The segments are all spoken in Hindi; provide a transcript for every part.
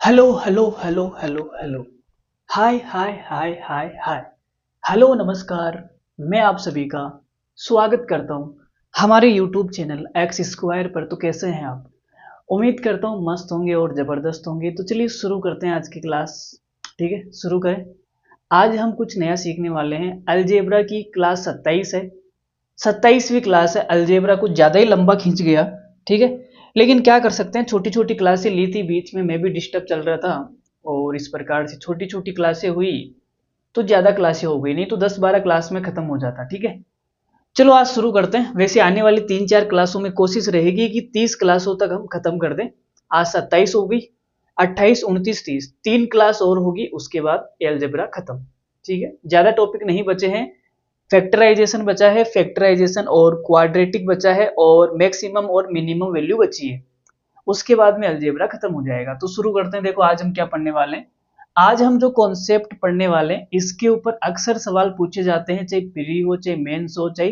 Hello hello hello hello hello. Hi hi hi hi hi. Hello नमस्कार। मैं आप सभी का स्वागत करता हूँ हमारे यूट्यूब चैनल एक्स स्क्वायर पर। तो कैसे हैं आप? उम्मीद करता हूँ मस्त होंगे और ज़बरदस्त होंगे। तो चलिए शुरू करते हैं आज की क्लास। ठीक है, शुरू करें। आज हम कुछ नया सीखने वाले हैं। अलजेब्रा की क्लास 27 है, 27वीं क्लास है। अलजेब्रा कुछ ज़्यादा ही लंबा खींच गया, ठीक है, लेकिन क्या कर सकते हैं, छोटी छोटी क्लासें ली थी, बीच में मैं भी डिस्टर्ब चल रहा था और इस प्रकार से छोटी छोटी क्लासें हुई तो ज़्यादा क्लासें हो गई, नहीं तो 10-12 क्लास में ख़त्म हो जाता। ठीक है, चलो आज शुरू करते हैं। वैसे आने वाली 3-4 क्लासों में कोशिश रहेगी कि 30 क्लासों तक हम खत्म कर दें। आज 27 हो गई, 28, 29, 30, 3 क्लास और होगी, उसके बाद अलजेब्रा खत्म। ठीक है, ज़्यादा टॉपिक नहीं बचे हैं। फैक्टराइजेशन बचा है, फैक्टराइजेशन और क्वाड्रेटिक बचा है और मैक्सिमम और मिनिमम वैल्यू बची है। उसके बाद में अलजेब्रा खत्म हो जाएगा। तो शुरू करते हैं। देखो आज हम क्या पढ़ने वाले हैं। आज हम जो कॉन्सेप्ट पढ़ने वाले हैं इसके ऊपर अक्सर सवाल पूछे जाते हैं, चाहे प्री हो, चाहे मेंस हो, चाहे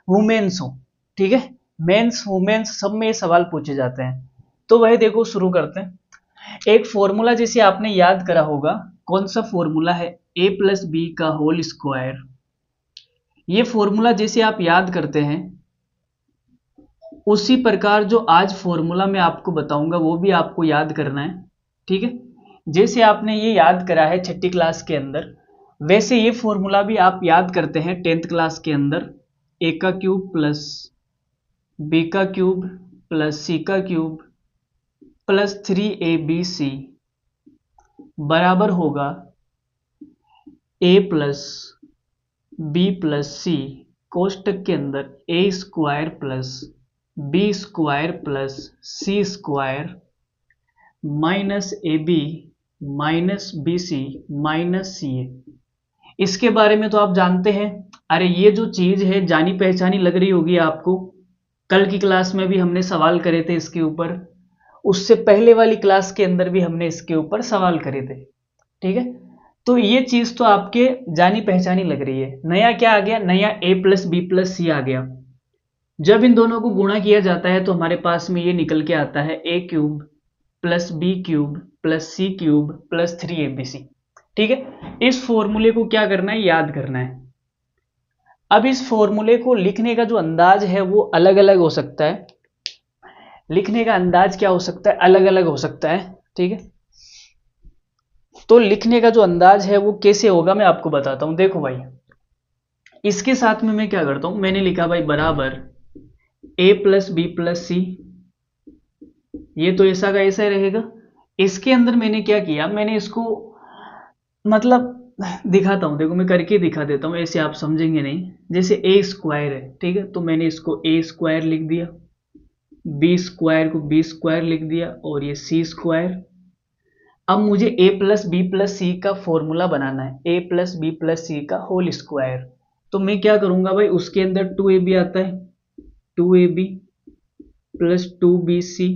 वुमेन्स हो। ठीक है, मेंस वुमेन्स सब में ये सवाल पूछे जाते हैं। तो वही देखो, शुरू करते हैं। एक फॉर्मूला जिसे आपने याद करा होगा, कौन सा फॉर्मूला है? ए प्लस बी का होल स्क्वायर। ये फॉर्मूला जैसे आप याद करते हैं उसी प्रकार जो आज फॉर्मूला मैं आपको बताऊंगा वो भी आपको याद करना है। ठीक है, जैसे आपने ये याद करा है छठी क्लास के अंदर, वैसे ये फॉर्मूला भी आप याद करते हैं 10th क्लास के अंदर। ए का क्यूब प्लस बी का क्यूब प्लस सी का क्यूब प्लस 3abc बराबर होगा ए प्लस बी प्लस सी कोष्टक के अंदर a square plus B square plus C square minus A B minus B C minus C a. इसके बारे में तो आप जानते हैं। अरे ये जो चीज है जानी पहचानी लग रही होगी आपको। कल की क्लास में भी हमने सवाल करे थे इसके ऊपर, उससे पहले वाली क्लास के अंदर भी हमने इसके ऊपर सवाल करे थे। ठीक है, तो ये चीज तो आपके जानी पहचानी लग रही है। नया क्या आ गया? नया ए प्लस बी प्लस सी आ गया। जब इन दोनों को गुणा किया जाता है तो हमारे पास में ये निकल के आता है ए cube plus B cube plus सी क्यूब प्लस 3abc। ठीक है, इस फॉर्मूले को क्या करना है? याद करना है। अब इस फॉर्मूले को लिखने का जो अंदाज है वो अलग अलग हो सकता है। लिखने का अंदाज क्या हो सकता है? अलग अलग हो सकता है। ठीक है, तो लिखने का जो अंदाज है वो कैसे होगा मैं आपको बताता हूं। देखो भाई, इसके साथ में मैं क्या करता हूं, मैंने लिखा भाई बराबर ए प्लस बी प्लस सी। ये तो ऐसा का ऐसा ही रहेगा। इसके अंदर मैंने क्या किया, मैंने इसको मतलब दिखाता हूँ। देखो मैं करके दिखा देता हूँ, ऐसे आप समझेंगे नहीं। जैसे ए स्क्वायर है, ठीक है, तो मैंने इसको ए स्क्वायर लिख दिया, बी स्क्वायर को बी स्क्वायर लिख दिया और ये सी स्क्वायर। अब मुझे ए प्लस बी प्लस सी का फॉर्मूला बनाना है, ए प्लस बी प्लस सी का होल स्क्वायर। तो मैं क्या करूंगा भाई, उसके अंदर 2ab आता है, 2ab plus 2bc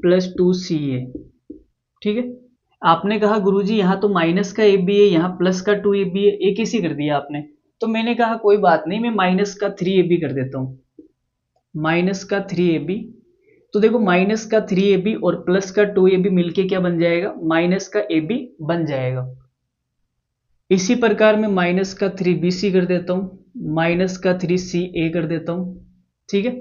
plus 2ca। ठीक है, आपने कहा गुरुजी यहाँ तो माइनस का ए बी है, यहाँ प्लस का 2ab है, एक ही कर दिया आपने। तो मैंने कहा कोई बात नहीं, मैं माइनस का 3ab कर देता हूँ, माइनस का 3ab। तो देखो माइनस का 3ab और प्लस का 2ab मिलके क्या बन जाएगा? माइनस का ab बन जाएगा। इसी प्रकार मैं माइनस का 3bc कर देता हूँ, माइनस का 3ca कर देता हूँ। ठीक है,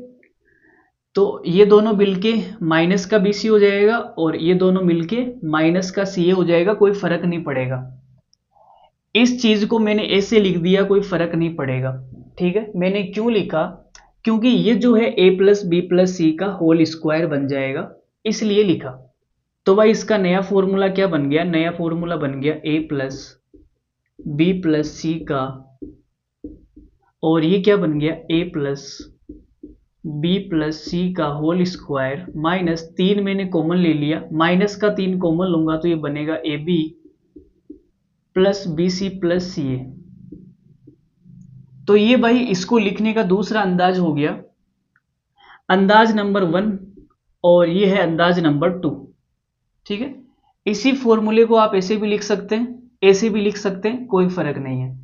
तो ये दोनों मिलके माइनस का bc हो जाएगा और ये दोनों मिलके माइनस का ca हो जाएगा, कोई फर्क नहीं पड़ेगा। इस चीज को मैंने ऐसे लिख दिया, कोई फर्क नहीं पड़ेगा। ठीक है, मैंने क्यों लिखा? क्योंकि ये जो है ए प्लस बी प्लस सी का होल स्क्वायर बन जाएगा, इसलिए लिखा। तो भाई इसका नया फॉर्मूला क्या बन गया? नया फॉर्मूला बन गया ए प्लस बी प्लस सी का, और ये क्या बन गया? ए प्लस बी प्लस सी का होल स्क्वायर माइनस 3 मैंने कॉमन ले लिया, माइनस का 3 कॉमन लूंगा तो ये बनेगा a B plus B C plus सी ए। तो ये भाई इसको लिखने का दूसरा अंदाज हो गया, अंदाज नंबर 1, और ये है अंदाज नंबर 2। ठीक है, इसी फॉर्मूले को आप ऐसे भी लिख सकते हैं, ऐसे भी लिख सकते हैं, कोई फर्क नहीं है।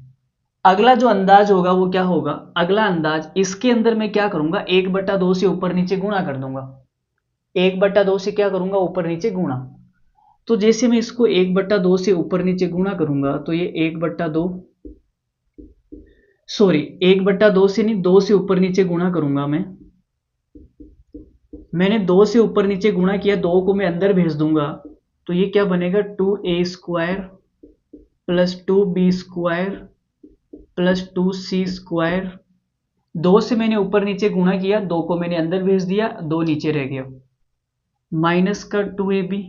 अगला जो अंदाज होगा वो क्या होगा? अगला अंदाज, इसके अंदर मैं क्या करूंगा, 1/2 से ऊपर नीचे गुणा कर दूंगा। 1/2 से क्या करूंगा? ऊपर नीचे गुणा। तो जैसे मैं इसको 1/2 से ऊपर नीचे गुणा करूंगा तो ये 1/2, सॉरी 1/2 से नहीं, 2 से ऊपर नीचे गुणा करूंगा मैंने 2 से ऊपर नीचे गुणा किया, 2 को मैं अंदर भेज दूंगा तो ये क्या बनेगा 2a² plus 2b² plus 2c²। 2 से मैंने ऊपर नीचे गुणा किया, 2 को मैंने अंदर भेज दिया, 2 नीचे रह गया, माइनस का 2ab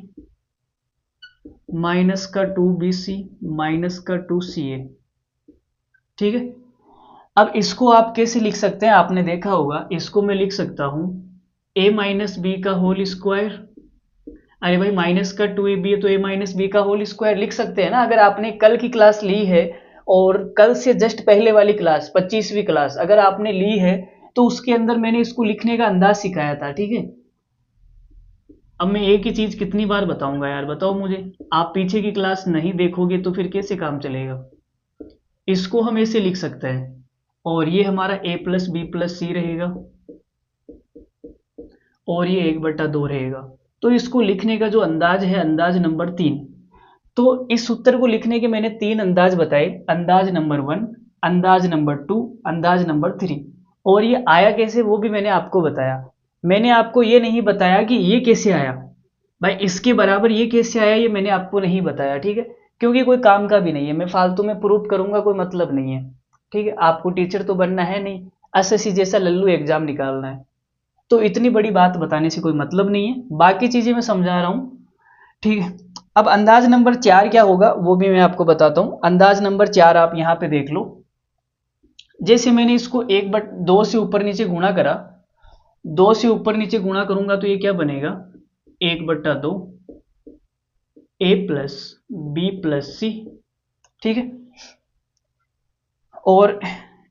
माइनस का 2bc माइनस का 2ca। ठीक है, अब इसको आप कैसे लिख सकते हैं, आपने देखा होगा, इसको मैं लिख सकता हूं a माइनस बी का होल स्क्वायर। अरे भाई माइनस का 2ab है तो a माइनस बी का होल स्क्वायर लिख सकते हैं ना। अगर आपने कल की क्लास ली है और कल से जस्ट पहले वाली क्लास 25वीं क्लास अगर आपने ली है तो उसके अंदर मैंने इसको लिखने का अंदाज सिखाया था। ठीक है, अब मैं एक ही चीज कितनी बार बताऊंगा यार, बताओ मुझे। आप पीछे की क्लास नहीं देखोगे तो फिर कैसे काम चलेगा। इसको हम ऐसे लिख सकते हैं और ये हमारा a प्लस बी प्लस सी रहेगा और ये 1/2 रहेगा। तो इसको लिखने का जो अंदाज है, अंदाज नंबर 3। तो इस उत्तर को लिखने के मैंने 3 अंदाज बताए, अंदाज नंबर 1, अंदाज नंबर 2, अंदाज नंबर 3। और ये आया कैसे वो भी मैंने आपको बताया। मैंने आपको ये नहीं बताया कि ये कैसे आया, भाई इसके बराबर ये कैसे आया, ये मैंने आपको नहीं बताया। ठीक है, क्योंकि कोई काम का भी नहीं है, मैं फालतू में प्रूफ करूंगा, कोई मतलब नहीं है। ठीक है, आपको टीचर तो बनना है नहीं, एसएससी जैसा लल्लू एग्जाम निकालना है। तो इतनी बड़ी बात बताने से कोई मतलब नहीं है, बाकी चीजें मैं समझा रहा हूं। ठीक है, अब अंदाज नंबर 4 क्या होगा वो भी मैं आपको बताता हूं। अंदाज नंबर 4 आप यहां पे देख लो, जैसे मैंने इसको 1/2 से ऊपर नीचे गुणा करा, 2 से ऊपर नीचे गुणा करूंगा तो ये क्या बनेगा 1/2 a plus B plus c. ठीक है, और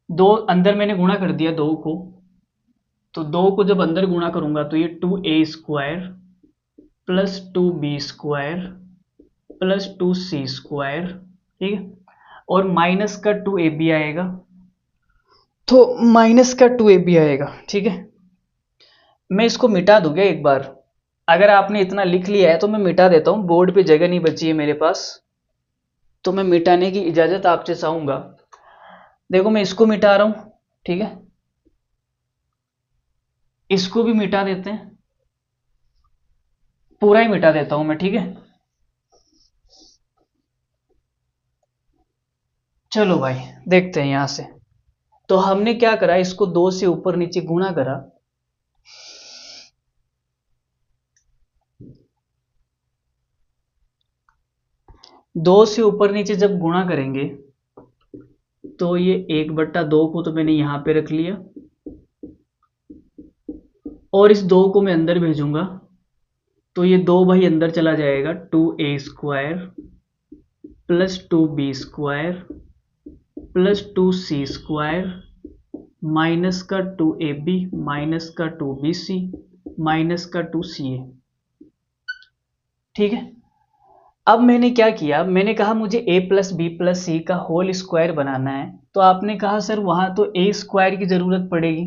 2 अंदर मैंने गुणा कर दिया 2 को, तो 2 को जब अंदर गुणा करूंगा तो ये 2a² plus 2b² plus 2c²। ठीक है, और माइनस का 2ab आएगा, तो माइनस का 2ab आएगा। ठीक है, मैं इसको मिटा दूं क्या एक बार, अगर आपने इतना लिख लिया है तो मैं मिटा देता हूं, बोर्ड पे जगह नहीं बची है मेरे पास, तो मैं मिटाने की इजाजत आपसे चाहूंगा। देखो मैं इसको मिटा रहा हूं, ठीक है, इसको भी मिटा देते हैं, पूरा ही मिटा देता हूं मैं। ठीक है, चलो भाई देखते हैं यहां से। तो हमने क्या करा, इसको 2 से ऊपर नीचे गुणा करा, दो से ऊपर नीचे जब गुणा करेंगे तो ये 1/2 को तो मैंने यहां पे रख लिया और इस 2 को मैं अंदर भेजूंगा तो ये 2 भाई अंदर चला जाएगा, 2a² plus 2b² plus 2c² minus का 2ab माइनस का 2bc माइनस का 2ca। ठीक है, अब मैंने क्या किया, मैंने कहा मुझे a प्लस बी प्लस सी का होल स्क्वायर बनाना है, तो आपने कहा सर वहां तो a² की जरूरत पड़ेगी,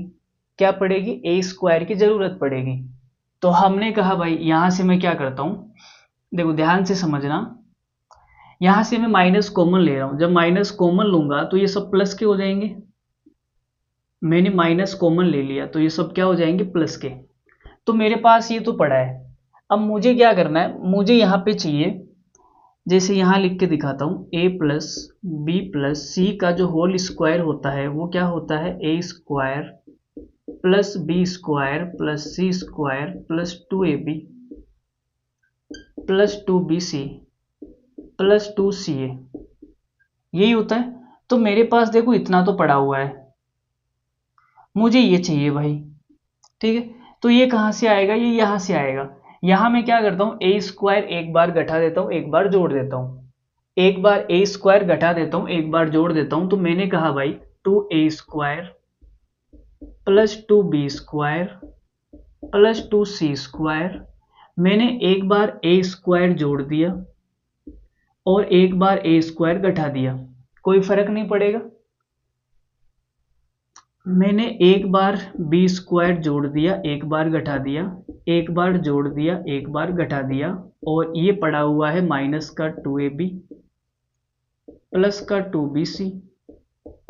क्या पड़ेगी a² की जरूरत पड़ेगी। तो हमने कहा भाई यहां से मैं क्या करता हूं, देखो ध्यान से समझना, यहां से मैं माइनस कॉमन ले रहा हूं, जब माइनस कॉमन लूंगा तो ये सब प्लस के हो जाएंगे, मैंने माइनस कॉमन ले लिया तो ये सब क्या हो जाएंगे प्लस के। तो मेरे पास ये तो पड़ा है, अब मुझे क्या करना है, मुझे यहाँ पे चाहिए, जैसे यहाँ लिख के दिखाता हूँ, a प्लस बी प्लस सी का जो होल स्क्वायर होता है वो क्या होता है a² plus b² plus c² plus 2ab plus 2bc plus 2ca, यही होता है। तो मेरे पास देखो इतना तो पड़ा हुआ है, मुझे ये चाहिए भाई। ठीक है, तो ये कहाँ से आएगा, ये यहाँ से आएगा। यहाँ मैं क्या करता हूँ a² एक बार घटा देता हूँ, एक बार जोड़ देता हूँ, एक बार a² घटा देता हूँ, एक बार जोड़ देता हूँ। तो मैंने कहा भाई 2a² plus 2b² plus 2c², मैंने एक बार a² जोड़ दिया और एक बार a² घटा दिया, कोई फर्क नहीं पड़ेगा। मैंने एक बार बी स्क्वायर जोड़ दिया, एक बार घटा दिया, एक बार जोड़ दिया, एक बार घटा दिया, और ये पड़ा हुआ है माइनस का 2ab प्लस का 2bc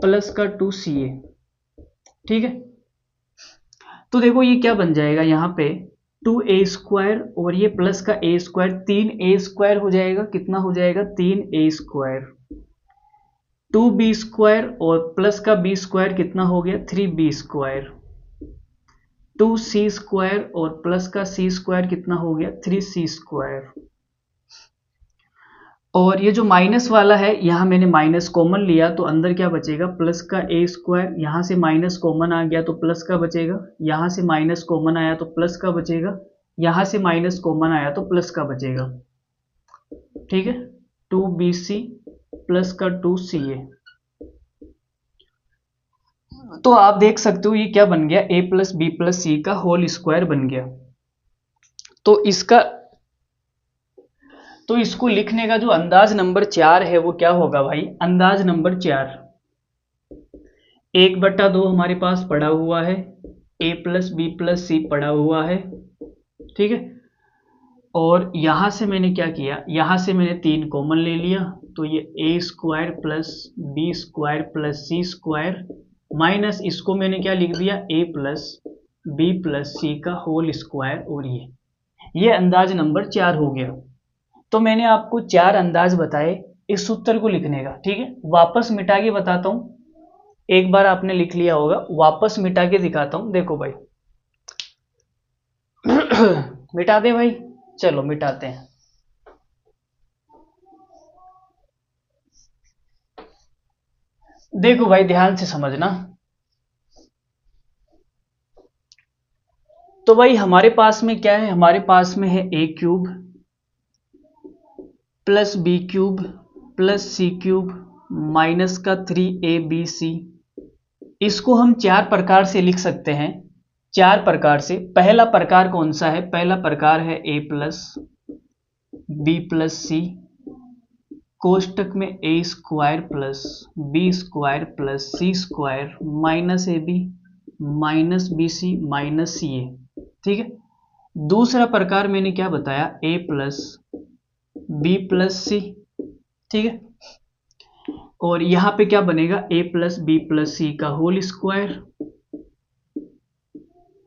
प्लस का 2ca। ठीक है, तो देखो ये क्या बन जाएगा यहाँ पे 2a² और ये प्लस का a², 3a² हो जाएगा। कितना हो जाएगा? 3a²। 2b² और प्लस का b² कितना हो गया? 3b²। 2c² और प्लस का c² कितना हो गया? 3c²। और ये जो माइनस वाला है यहाँ मैंने माइनस कॉमन लिया तो अंदर क्या बचेगा? प्लस का a²। यहाँ से माइनस कॉमन आ गया तो प्लस का बचेगा, यहाँ से माइनस कॉमन आया तो प्लस का बचेगा, यहाँ से माइनस कॉमन आया तो प्लस का बचेगा। ठीक है, 2bc प्लस का 2ca। तो आप देख सकते हो ये क्या बन गया? a प्लस बी प्लस सी का होल स्क्वायर बन गया। तो इसको लिखने का जो अंदाज नंबर 4 है वो क्या होगा भाई? अंदाज नंबर 4, 1/2 हमारे पास पड़ा हुआ है, a प्लस बी प्लस सी पड़ा हुआ है। ठीक है, और यहां से मैंने क्या किया? यहां से मैंने 3 कॉमन ले लिया तो ये a² plus b² plus c² minus इसको मैंने क्या लिख दिया? a प्लस बी प्लस सी का होल स्क्वायर। और ये अंदाज नंबर 4 हो गया। तो मैंने आपको 4 अंदाज बताए इस सूत्र को लिखने का। ठीक है, वापस मिटा के बताता हूं। एक बार आपने लिख लिया होगा, वापस मिटा के दिखाता हूं। देखो भाई मिटा दे भाई, चलो मिटाते हैं। देखो भाई ध्यान से समझना। तो भाई हमारे पास में क्या है? हमारे पास में है a³ plus b³ plus c³ minus का 3abc। इसको हम 4 प्रकार से लिख सकते हैं। 4 प्रकार से। पहला प्रकार कौन सा है? पहला प्रकार है a प्लस बी प्लस सी कोष्टक में a² plus b² plus c² minus ab minus bc minus ca। ठीक है, दूसरा प्रकार मैंने क्या बताया? a plus B plus c. ठीक है, और यहां पे क्या बनेगा? a प्लस बी प्लस सी का whole square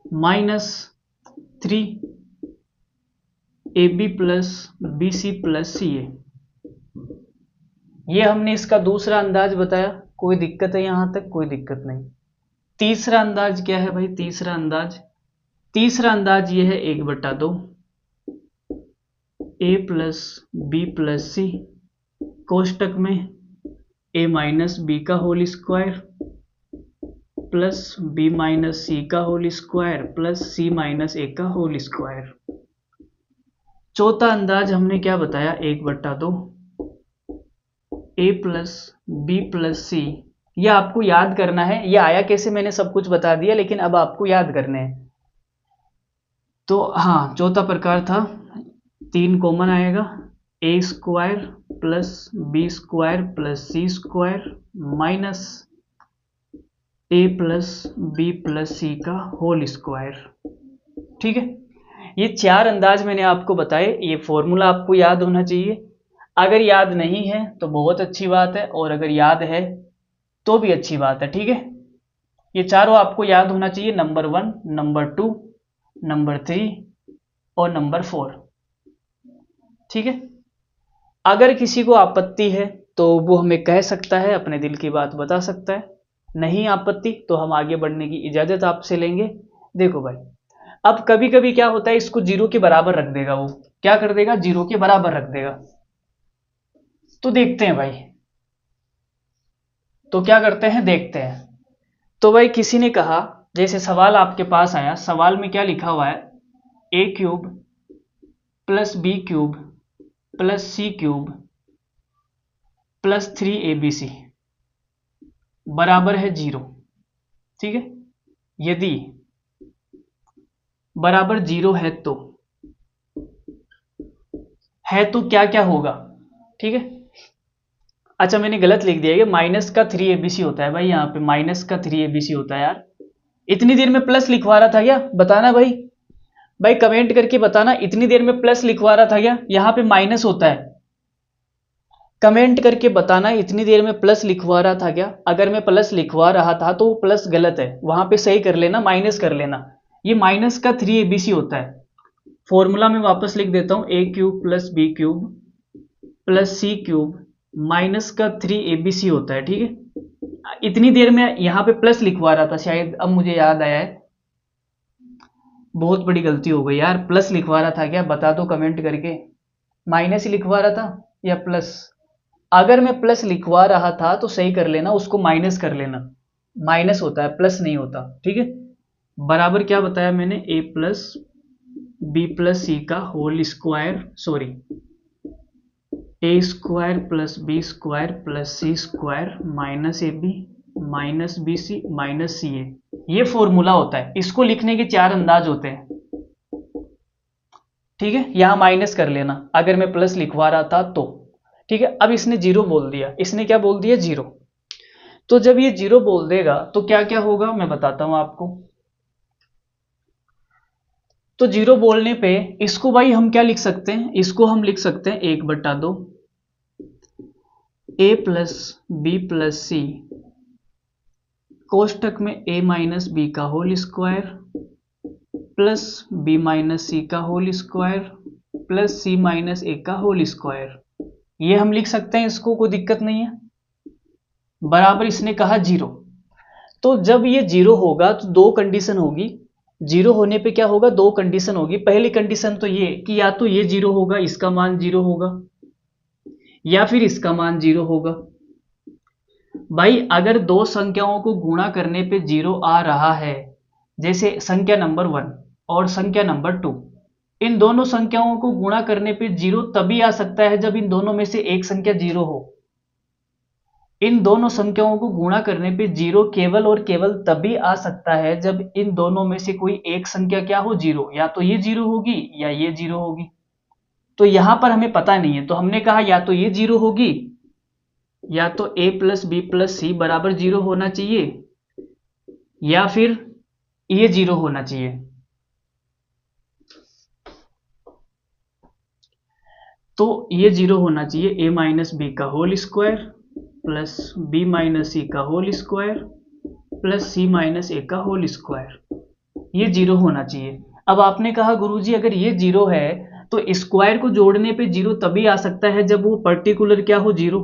minus 3ab plus B C plus सी ए। ये हमने इसका दूसरा अंदाज बताया। कोई दिक्कत है यहां तक? कोई दिक्कत नहीं। तीसरा अंदाज क्या है भाई? तीसरा अंदाज ये है 1/2 a प्लस बी प्लस सी कोष्टक में a माइनस बी का whole square plus B minus सी का होल स्क्वायर प्लस सी माइनस ए का होल स्क्वायर। चौथा अंदाज हमने क्या बताया? 1/2 a प्लस बी प्लस सी। यह आपको याद करना है। यह आया कैसे मैंने सब कुछ बता दिया, लेकिन अब आपको याद करने हैं। तो हाँ, चौथा प्रकार था 3 कॉमन आएगा, a² plus b² plus c² minus a plus B plus सी का होल स्क्वायर। ठीक है, ये 4 अंदाज मैंने आपको बताए। ये फॉर्मूला आपको याद होना चाहिए। अगर याद नहीं है तो बहुत अच्छी बात है, और अगर याद है तो भी अच्छी बात है। ठीक है, ये चारों आपको याद होना चाहिए, नंबर 1, नंबर 2, नंबर 3 और नंबर 4। ठीक है, अगर किसी को आपत्ति है तो वो हमें कह सकता है, अपने दिल की बात बता सकता है। नहीं आपत्ति तो हम आगे बढ़ने की इजाजत आपसे लेंगे। देखो भाई, अब कभी कभी क्या होता है, इसको 0 के बराबर रख देगा। वो क्या कर देगा? 0 के बराबर रख देगा। तो देखते हैं भाई, तो क्या करते हैं, देखते हैं। तो भाई किसी ने कहा, जैसे सवाल आपके पास आया, सवाल में क्या लिखा हुआ है? a³ plus b³ plus c³ plus 3abc बराबर है 0। ठीक है, यदि बराबर 0 है तो क्या क्या होगा? ठीक है, अच्छा मैंने गलत लिख दिया, ये माइनस का 3abc होता है भाई, यहाँ पे माइनस का 3abc होता है यार। इतनी देर में प्लस लिखवा रहा था क्या, बताना भाई, भाई कमेंट करके बताना, इतनी देर में प्लस लिखवा रहा था क्या, यहाँ पे माइनस होता है। कमेंट करके बताना इतनी देर में प्लस लिखवा रहा था क्या। अगर मैं प्लस लिखवा रहा था तो वो प्लस गलत है, वहां पे सही कर लेना, माइनस कर लेना। ये माइनस का 3abc होता है। फॉर्मूला में वापस लिख देता हूं, a cube plus B cube plus C cube minus का 3abc होता है, ठीक है। इतनी देर में यहां पे प्लस लिखवा रहा था शायद, अब मुझे याद आया है, बहुत बड़ी गलती हो गई यार, प्लस लिखवा रहा था क्या, बता दो कमेंट करके। माइनस ही लिखवा रहा था या प्लस। अगर मैं प्लस लिखवा रहा था तो सही कर लेना, उसको माइनस कर लेना, माइनस होता है प्लस नहीं होता, ठीक है। बराबर क्या बताया मैंने, a प्लस बी प्लस सी का whole square, sorry A square plus B square plus C square minus A B minus B C minus सी ए, ये फॉर्मूला होता है। इसको लिखने के 4 अंदाज होते हैं, ठीक है। यहां माइनस कर लेना अगर मैं प्लस लिखवा रहा था तो, ठीक है। अब इसने जीरो बोल दिया, इसने क्या बोल दिया, जीरो। तो जब ये जीरो बोल देगा तो क्या क्या होगा मैं बताता हूं आपको। तो जीरो बोलने पे इसको भाई हम क्या लिख सकते हैं, इसको हम लिख सकते हैं 1/2 a प्लस बी प्लस सी कोष्टक में a माइनस बी का whole square plus B minus सी का होल स्क्वायर प्लस सी माइनस ए का होल स्क्वायर, ये हम लिख सकते हैं, इसको कोई दिक्कत नहीं है। बराबर इसने कहा जीरो। तो जब ये जीरो होगा तो दो कंडीशन होगी, जीरो होने पे क्या होगा, दो कंडीशन होगी। पहली कंडीशन तो ये कि या तो ये जीरो होगा, इसका मान जीरो होगा, या फिर इसका मान जीरो होगा। भाई अगर दो संख्याओं को गुणा करने पे जीरो आ रहा है, जैसे संख्या नंबर 1 और संख्या नंबर 2, इन दोनों संख्याओं को गुणा करने पे जीरो तभी आ सकता है जब इन दोनों में से एक संख्या जीरो हो। इन दोनों संख्याओं को गुणा करने पे जीरो केवल और केवल तभी आ सकता है जब इन दोनों में से कोई एक संख्या क्या हो, जीरो, या तो ये जीरो होगी या ये जीरो होगी। तो यहां पर हमें पता नहीं है, तो हमने कहा या तो ये जीरो होगी या तो a plus B plus c बराबर जीरो होना चाहिए, या फिर ये जीरो होना चाहिए। तो ये जीरो होना चाहिए, a माइनस बी का whole square plus B minus सी का होल स्क्वायर प्लस सी माइनस ए का होल स्क्वायर, ये जीरो होना चाहिए। अब आपने कहा गुरुजी अगर ये जीरो है तो स्क्वायर को जोड़ने पे जीरो तभी आ सकता है जब वो पर्टिकुलर क्या हो, जीरो,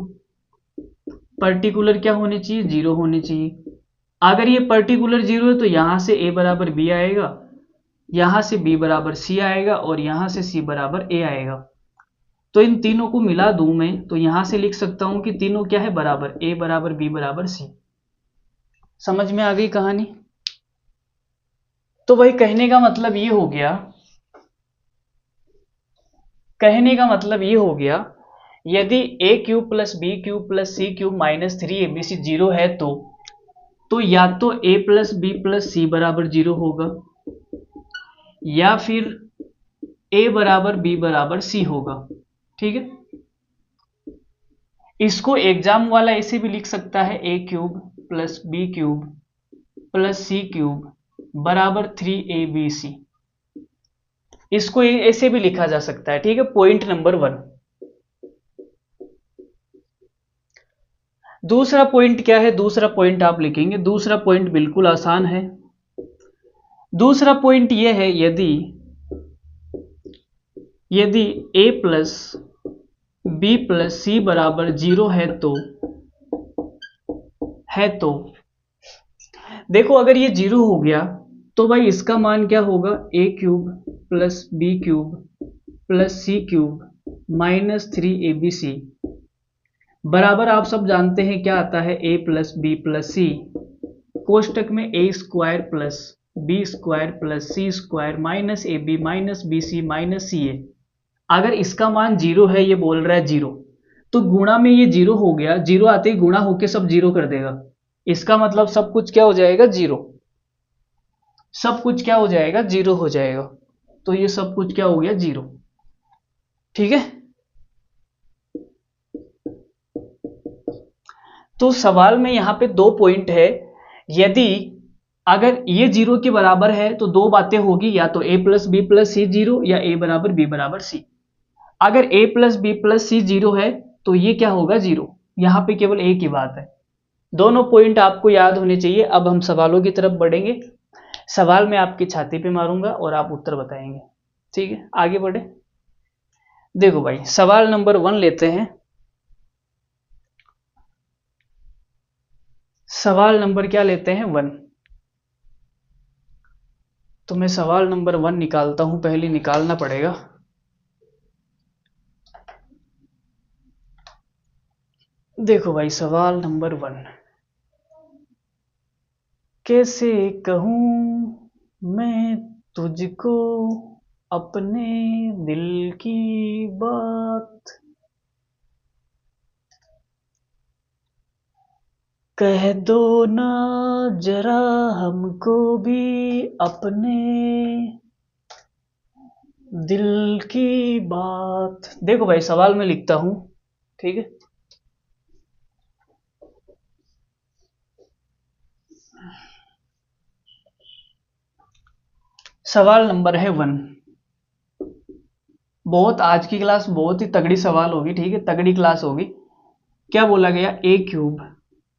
पर्टिकुलर क्या होने चाहिए, जीरो होने चाहिए। अगर ये पर्टिकुलर जीरो है तो यहां से a बराबर b आएगा, यहां से b बराबर c आएगा और यहां से c बराबर a आएगा। तो इन तीनों को मिला दूं मैं तो यहां से लिख सकता हूं कि तीनों क्या है, बराबर, a बराबर b बराबर c। समझ में आ गई कहानी। तो भाई कहने का मतलब ये हो गया, कहने का मतलब ये हो गया, यदि a cube plus B cube plus C cube minus 3abc zero है तो या तो a plus B plus c बराबर जीरो होगा, या फिर a बराबर b बराबर c होगा, ठीक है। इसको एग्जाम वाला ऐसे भी लिख सकता है, a cube plus B cube plus C cube बराबर 3abc, इसको ऐसे भी लिखा जा सकता है, ठीक है। Point number 1। दूसरा पॉइंट क्या है, दूसरा पॉइंट आप लिखेंगे, दूसरा पॉइंट बिल्कुल आसान है। दूसरा पॉइंट यह है, यदि a plus B plus c बराबर जीरो है तो देखो अगर ये जीरो हो गया तो भाई इसका मान क्या होगा, a cube plus B cube plus C cube minus 3abc बराबर, आप सब जानते हैं क्या आता है, a प्लस बी प्लस सी कोष्टक में a square plus B square plus C square minus A B minus B C minus C A. अगर इसका मान जीरो है, ये बोल रहा है जीरो, तो गुणा में ये जीरो हो गया, जीरो आते ही गुणा होके सब जीरो कर देगा, इसका मतलब सब कुछ क्या हो जाएगा, जीरो, सब कुछ क्या हो जाएगा, जीरो हो जाएगा। तो ये सब कुछ क्या हो गया, जीरो, ठीक है। तो सवाल में यहाँ पे 2 पॉइंट है, यदि अगर ये 0 के बराबर है तो 2 बातें होगी, या तो a प्लस बी प्लस सी 0 या a बराबर b बराबर c। अगर a प्लस बी प्लस सी 0 है तो ये क्या होगा 0, यहाँ पे केवल a की बात है। दोनों पॉइंट आपको याद होने चाहिए। अब हम सवालों की तरफ बढ़ेंगे। सवाल मैं आपकी छाती पे मारूंगा और आप उत्तर बताएंगे, ठीक है। आगे बढ़े। देखो भाई, सवाल नंबर 1 लेते हैं। सवाल नंबर क्या लेते हैं, 1। तो मैं सवाल नंबर 1 निकालता हूं, पहले निकालना पड़ेगा। देखो भाई, सवाल नंबर 1, कैसे कहूं मैं तुझको अपने दिल की बात, कह दो ना जरा हमको भी अपने दिल की बात। देखो भाई, सवाल में लिखता हूं, ठीक है। सवाल नंबर है 1। बहुत, आज की क्लास बहुत ही तगड़ी सवाल होगी, ठीक है, तगड़ी क्लास होगी। क्या बोला गया, a cube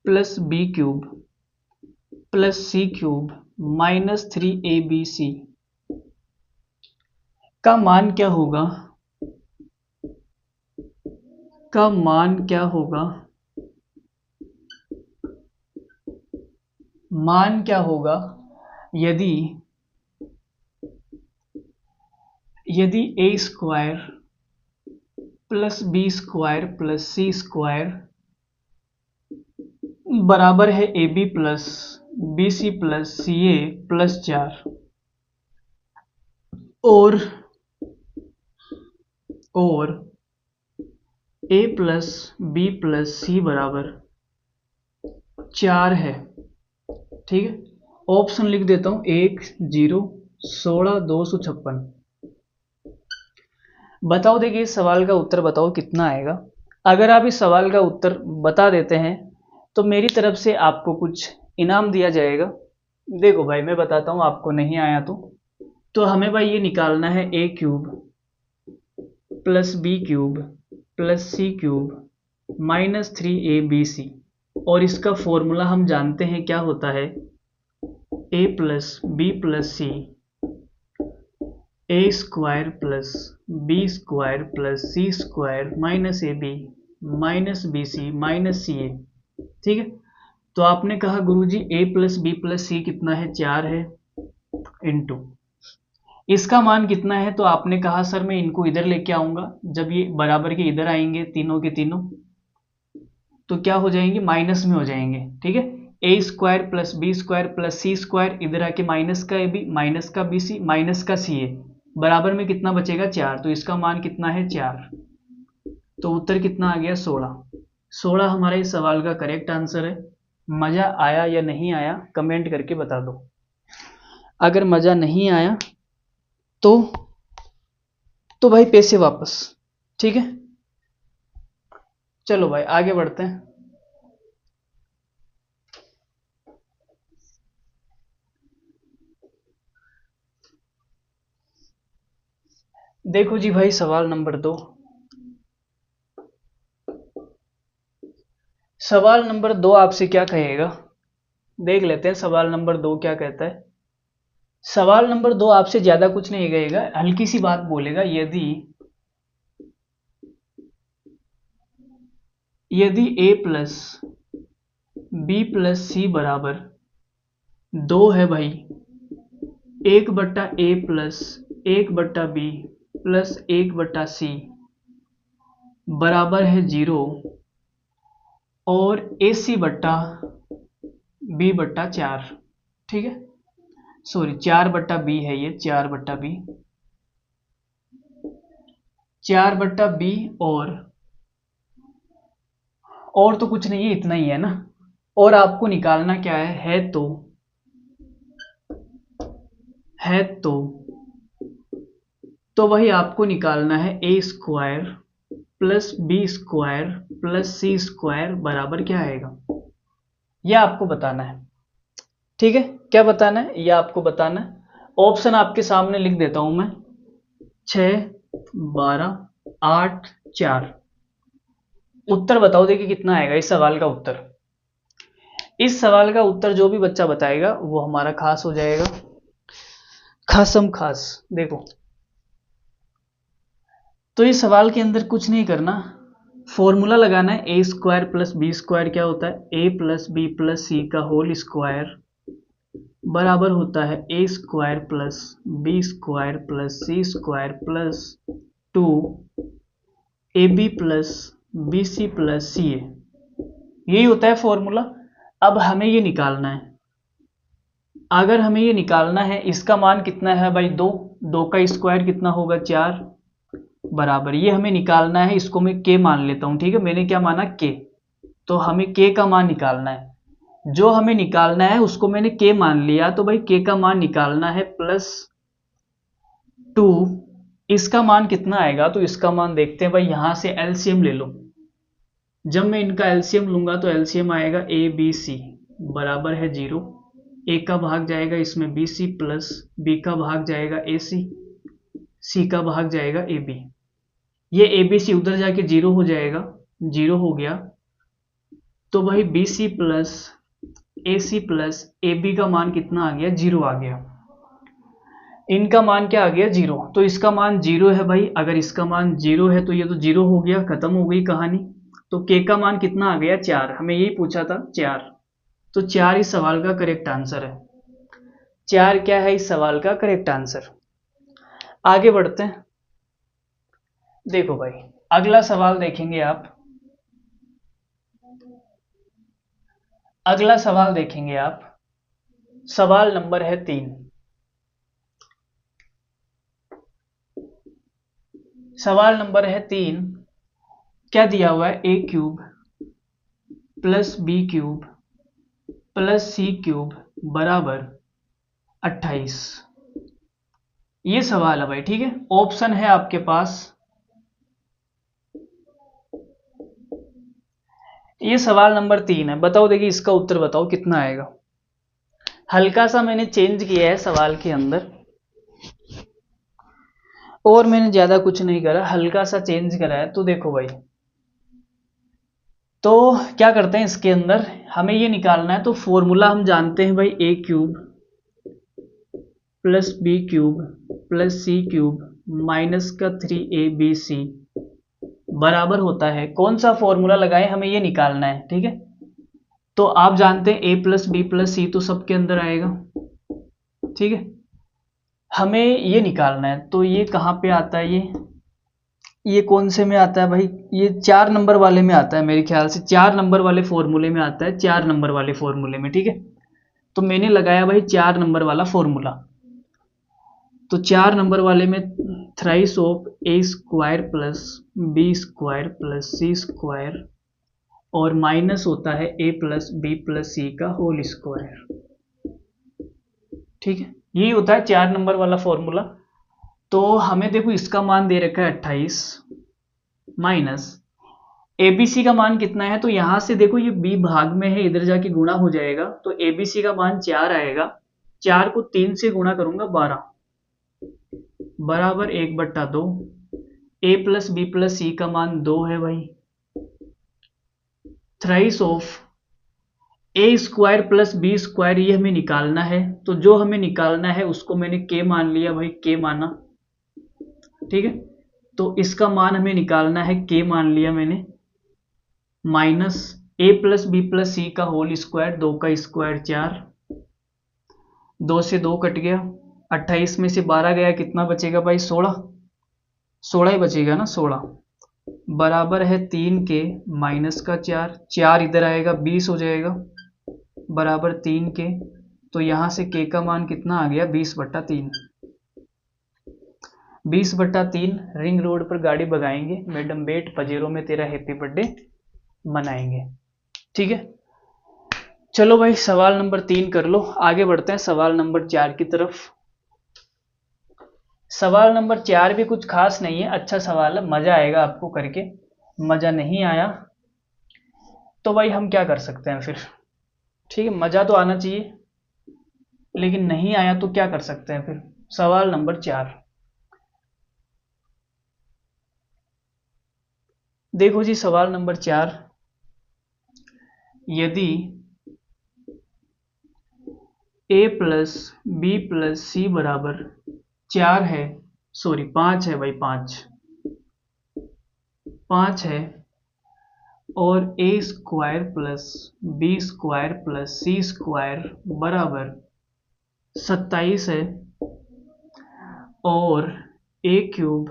plus B cube plus C cube minus 3abc का मान क्या होगा, का मान क्या होगा, मान क्या होगा यदि यदि a square plus B square plus C square बराबर है a B plus B C plus C a plus 4, और a plus B plus c बराबर 4 है, ठीक है। ऑप्शन लिख देता हूं, 1 0 16 256। बताओ, देखिए इस सवाल का उत्तर बताओ कितना आएगा। अगर आप इस सवाल का उत्तर बता देते हैं तो मेरी तरफ से आपको कुछ इनाम दिया जाएगा। देखो भाई, मैं बताता हूं, आपको नहीं आया तो हमें भाई ये निकालना है, a cube plus B cube plus C cube minus 3abc, और इसका फॉर्मूला हम जानते हैं क्या होता है, a plus B plus C A square plus B square plus C square minus A B minus B C minus C A, ठीक है। तो आपने कहा गुरुजी a plus B plus C कितना है, 4 है, इनटू इसका मान कितना है, तो आपने कहा सर मैं इनको इधर लेके आऊंगा, जब ये बराबर के इधर आएंगे तीनों के तीनों तो क्या हो जाएंगे, माइनस में हो जाएंगे, ठीक है। A square plus B square plus C square, इधर आके माइनस का ए बी माइनस का बी सी माइनस का सी ए, बराबर में कितना बचेगा, 4। तो इसका मान कितना है, 4। तो उत्तर कितना आ गया, 16। 16 हमारे इस सवाल का करेक्ट आंसर है। मजा आया या नहीं आया कमेंट करके बता दो। अगर मजा नहीं आया तो भाई पैसे वापस, ठीक है। चलो भाई आगे बढ़ते हैं। देखो जी भाई, सवाल नंबर 2। सवाल नंबर 2 आपसे क्या कहेगा, देख लेते हैं सवाल नंबर 2 क्या कहता है। सवाल नंबर 2 आपसे ज्यादा कुछ नहीं कहेगा, हल्की सी बात बोलेगा, यदि a plus B plus c बराबर 2 है भाई, 1/a plus 1/b plus 1/c बराबर है 0, और AC/B/4, ठीक है। सॉरी, 4/b है ये, 4/b, 4/b, और तो कुछ नहीं है, इतना ही है ना। और आपको निकालना क्या है है तो वही आपको निकालना है a square plus B square plus C square बराबर क्या आएगा, यह आपको बताना है। ठीक है, क्या बताना है, यह आपको बताना है। ऑप्शन आपके सामने लिख देता हूं मैं, 6, 12, 8, 4। उत्तर बताओ देखिए कितना आएगा इस सवाल का उत्तर। इस सवाल का उत्तर जो भी बच्चा बताएगा वो हमारा खास हो जाएगा, खासम खास। देखो, तो इस सवाल के अंदर कुछ नहीं करना, फॉर्मूला लगाना है। A square plus B square क्या होता है, ए प्लस बी प्लस सी का होल स्क्वायर बराबर होता है A square plus B square plus C square plus 2 A B plus B C plus C A. यही होता है फॉर्मूला। अब हमें ये निकालना है। अगर हमें ये निकालना है, इसका मान कितना है भाई, 2, 2 का स्क्वायर कितना होगा, 4 बराबर, ये हमें निकालना है। इसको मैं के मान लेता हूं, ठीक है, मैंने क्या माना, के। तो हमें के का मान निकालना है। जो हमें निकालना है उसको मैंने के मान लिया, तो भाई के का मान निकालना है प्लस 2। इसका मान कितना आएगा, तो इसका मान देखते हैं भाई, यहां से एलसीएम ले लो। जब मैं इनका एलसीएम लूंगा तो एलसीएम आएगा ए बी सी बराबर है 0। ए का भाग जाएगा इसमें बी सी प्लस बी का भाग जाएगा ए सी, सी का भाग जाएगा ए बी। ये ए बी सी उधर जाके 0 हो जाएगा, 0 हो गया। तो भाई b C plus a c plus a b का मान कितना आ गया, 0 आ गया। इनका मान क्या आ गया, 0। तो इसका मान 0 है भाई। अगर इसका मान 0 है तो ये तो 0 हो गया, खत्म हो गई कहानी। तो के का मान कितना आ गया, 4। हमें यही पूछा था, 4। तो 4 इस सवाल का करेक्ट आंसर है। 4 क्या है इस सवाल का करेक्ट आंसर। आगे बढ़ते हैं। देखो भाई, अगला सवाल देखेंगे आप। अगला सवाल देखेंगे आप, सवाल नंबर है 3। सवाल नंबर है 3। क्या दिया हुआ है, ए cube plus B cube plus सी क्यूब बराबर 28। ये सवाल है भाई, ठीक है। ऑप्शन है आपके पास, ये सवाल नंबर 3 है। बताओ देखिए इसका उत्तर बताओ कितना आएगा। हल्का सा मैंने चेंज किया है सवाल के अंदर, और मैंने ज्यादा कुछ नहीं करा, हल्का सा चेंज करा है। तो देखो भाई, तो क्या करते हैं इसके अंदर, हमें ये निकालना है। तो फॉर्मूला हम जानते हैं भाई, A cube plus B cube plus C cube minus का 3abc बराबर होता है, कौन सा फॉर्मूला लगाएं, हमें ये निकालना है, ठीक है। तो आप जानते हैं a plus B plus c तो सबके अंदर आएगा, ठीक है। हमें ये निकालना है, तो ये कहाँ पे आता है, ये कौन से में आता है भाई, ये 4 नंबर वाले में आता है मेरे ख्याल से, 4 नंबर वाले फॉर्मूले में आता है, 4 नंबर वाले फॉर्मूले में, ठीक है। तो मैंने लगाया भाई 4 नंबर वाला फॉर्मूला। तो 4 नंबर वाले में thrice of a square plus B square plus C square और माइनस होता है ए प्लस बी प्लस सी का होल स्क्वायर, ठीक है। यही होता है 4 नंबर वाला फॉर्मूला। तो हमें देखो इसका मान दे रखा है 28 माइनस एबीसी का मान कितना है, तो यहां से देखो ये बी भाग में है, इधर जाके गुणा हो जाएगा। तो एबीसी का मान 4 आएगा। 4 को 3 से गुणा करूंगा 12 बराबर 1/2। ए प्लस बी प्लस सी का मान 2 है भाई। Thrice of a square plus B square, ये हमें निकालना है। तो जो हमें निकालना है उसको मैंने के मान लिया भाई, के माना, ठीक है। तो इसका मान हमें निकालना है, के मान लिया मैंने, माइनस ए प्लस बी प्लस सी का होल स्क्वायर, 2 का स्क्वायर 4, 2 से 2 कट गया, 28 में से 12 गया, कितना बचेगा भाई, 16, 16 ही बचेगा ना, 16 बराबर है 3 के माइनस का 4, 4 इधर आएगा 20 हो जाएगा बराबर 3 के। तो यहां से के का मान कितना आ गया, 20/3। 20/3 रिंग रोड पर गाड़ी भगाएंगे, मैडम बेट पजेरो में तेरा हैप्पी बर्थडे मनाएंगे, ठीक है। चलो भाई सवाल नंबर 3 कर लो, आगे बढ़ते हैं सवाल नंबर 4 की तरफ। सवाल नंबर 4 भी कुछ खास नहीं है, अच्छा सवाल है, मजा आएगा आपको करके। मज़ा नहीं आया तो भाई हम क्या कर सकते हैं फिर। ठीक है, मज़ा तो आना चाहिए, लेकिन नहीं आया तो क्या कर सकते हैं फिर। सवाल नंबर 4, देखो जी सवाल नंबर 4, यदि a plus B plus c बराबर 4 है, सॉरी 5 है भाई, 5 है, और a square plus B square plus C square बराबर 27 है, और a cube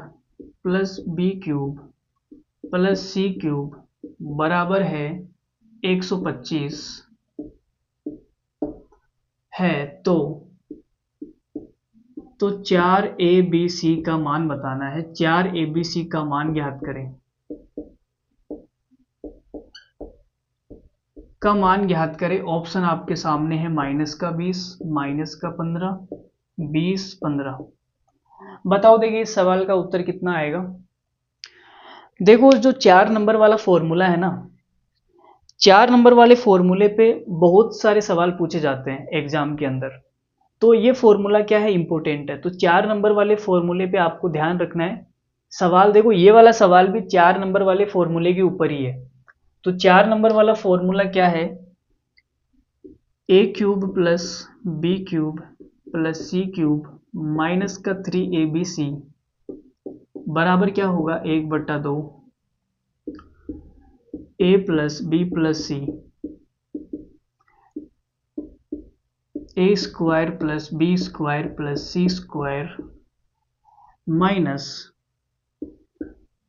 plus B cube plus C cube बराबर है 125 है, तो 4abc का मान बताना है। 4abc का मान ज्ञात करें। का मान ज्ञात करें, ऑप्शन आपके सामने है -20, -15, 20, 15। बताओ देखिए इस सवाल का उत्तर कितना आएगा। देखो जो 4 नंबर वाला फॉर्मूला है ना, 4 नंबर वाले फॉर्मूले पे बहुत सारे सवाल पूछे जाते हैं एग्जाम के अंदर, तो ये फॉर्मूला क्या है, इंपॉर्टेंट है। तो 4 नंबर वाले फॉर्मूले पे आपको ध्यान रखना है। सवाल देखो, ये वाला सवाल भी 4 नंबर वाले फॉर्मूले के ऊपर ही है। तो 4 नंबर वाला फॉर्मूला क्या है, a cube plus B cube plus C cube minus का 3abc बराबर क्या होगा, 1/2 a plus B plus C, a square plus B square plus C square minus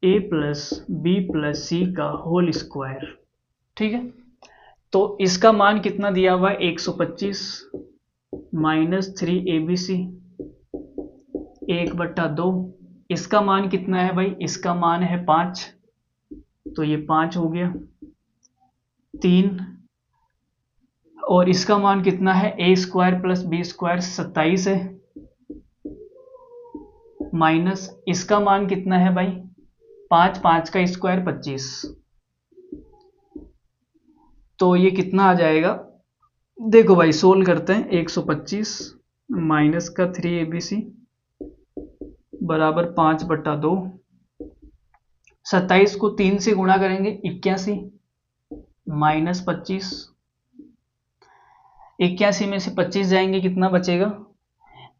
a plus B plus सी का होल स्क्वायर। ठीक है, तो इसका मान कितना दिया हुआ है, 125 माइनस 3abc 1/2। इसका मान कितना है भाई, इसका मान है 5, तो ये 5 हो गया 3, और इसका मान कितना है, a square plus B square 27 है, माइनस इसका मान कितना है भाई 5, 5 का स्क्वायर 25, तो ये कितना आ जाएगा, देखो भाई सोल्व करते हैं। 125 माइनस का 3abc बराबर 5/2, 27 को 3 से गुणा करेंगे 81 माइनस 25, 81 में से 25 जाएंगे कितना बचेगा।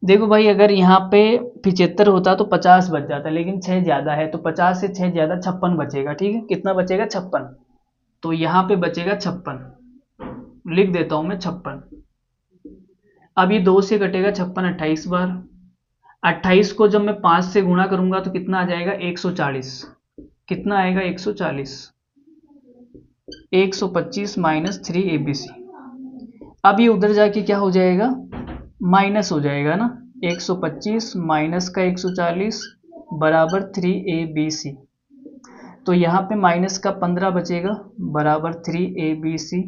देखो भाई अगर यहाँ पे 75 होता तो 50 बच जाता, लेकिन 6 ज्यादा है तो 50 से 6 ज्यादा 56 बचेगा। ठीक है, कितना बचेगा, 56। तो यहाँ पे बचेगा 56, लिख देता हूं मैं 56। अब ये 2 से कटेगा 56 28 बार, 28 को जब मैं 5 से गुणा करूंगा तो कितना आ जाएगा, 140। कितना आएगा, 140, 125 माइनस 3abc। अब ये उधर जाके क्या हो जाएगा, माइनस हो जाएगा ना, 125 माइनस का 140 बराबर 3abc, तो यहाँ पे माइनस का 15 बचेगा बराबर 3abc,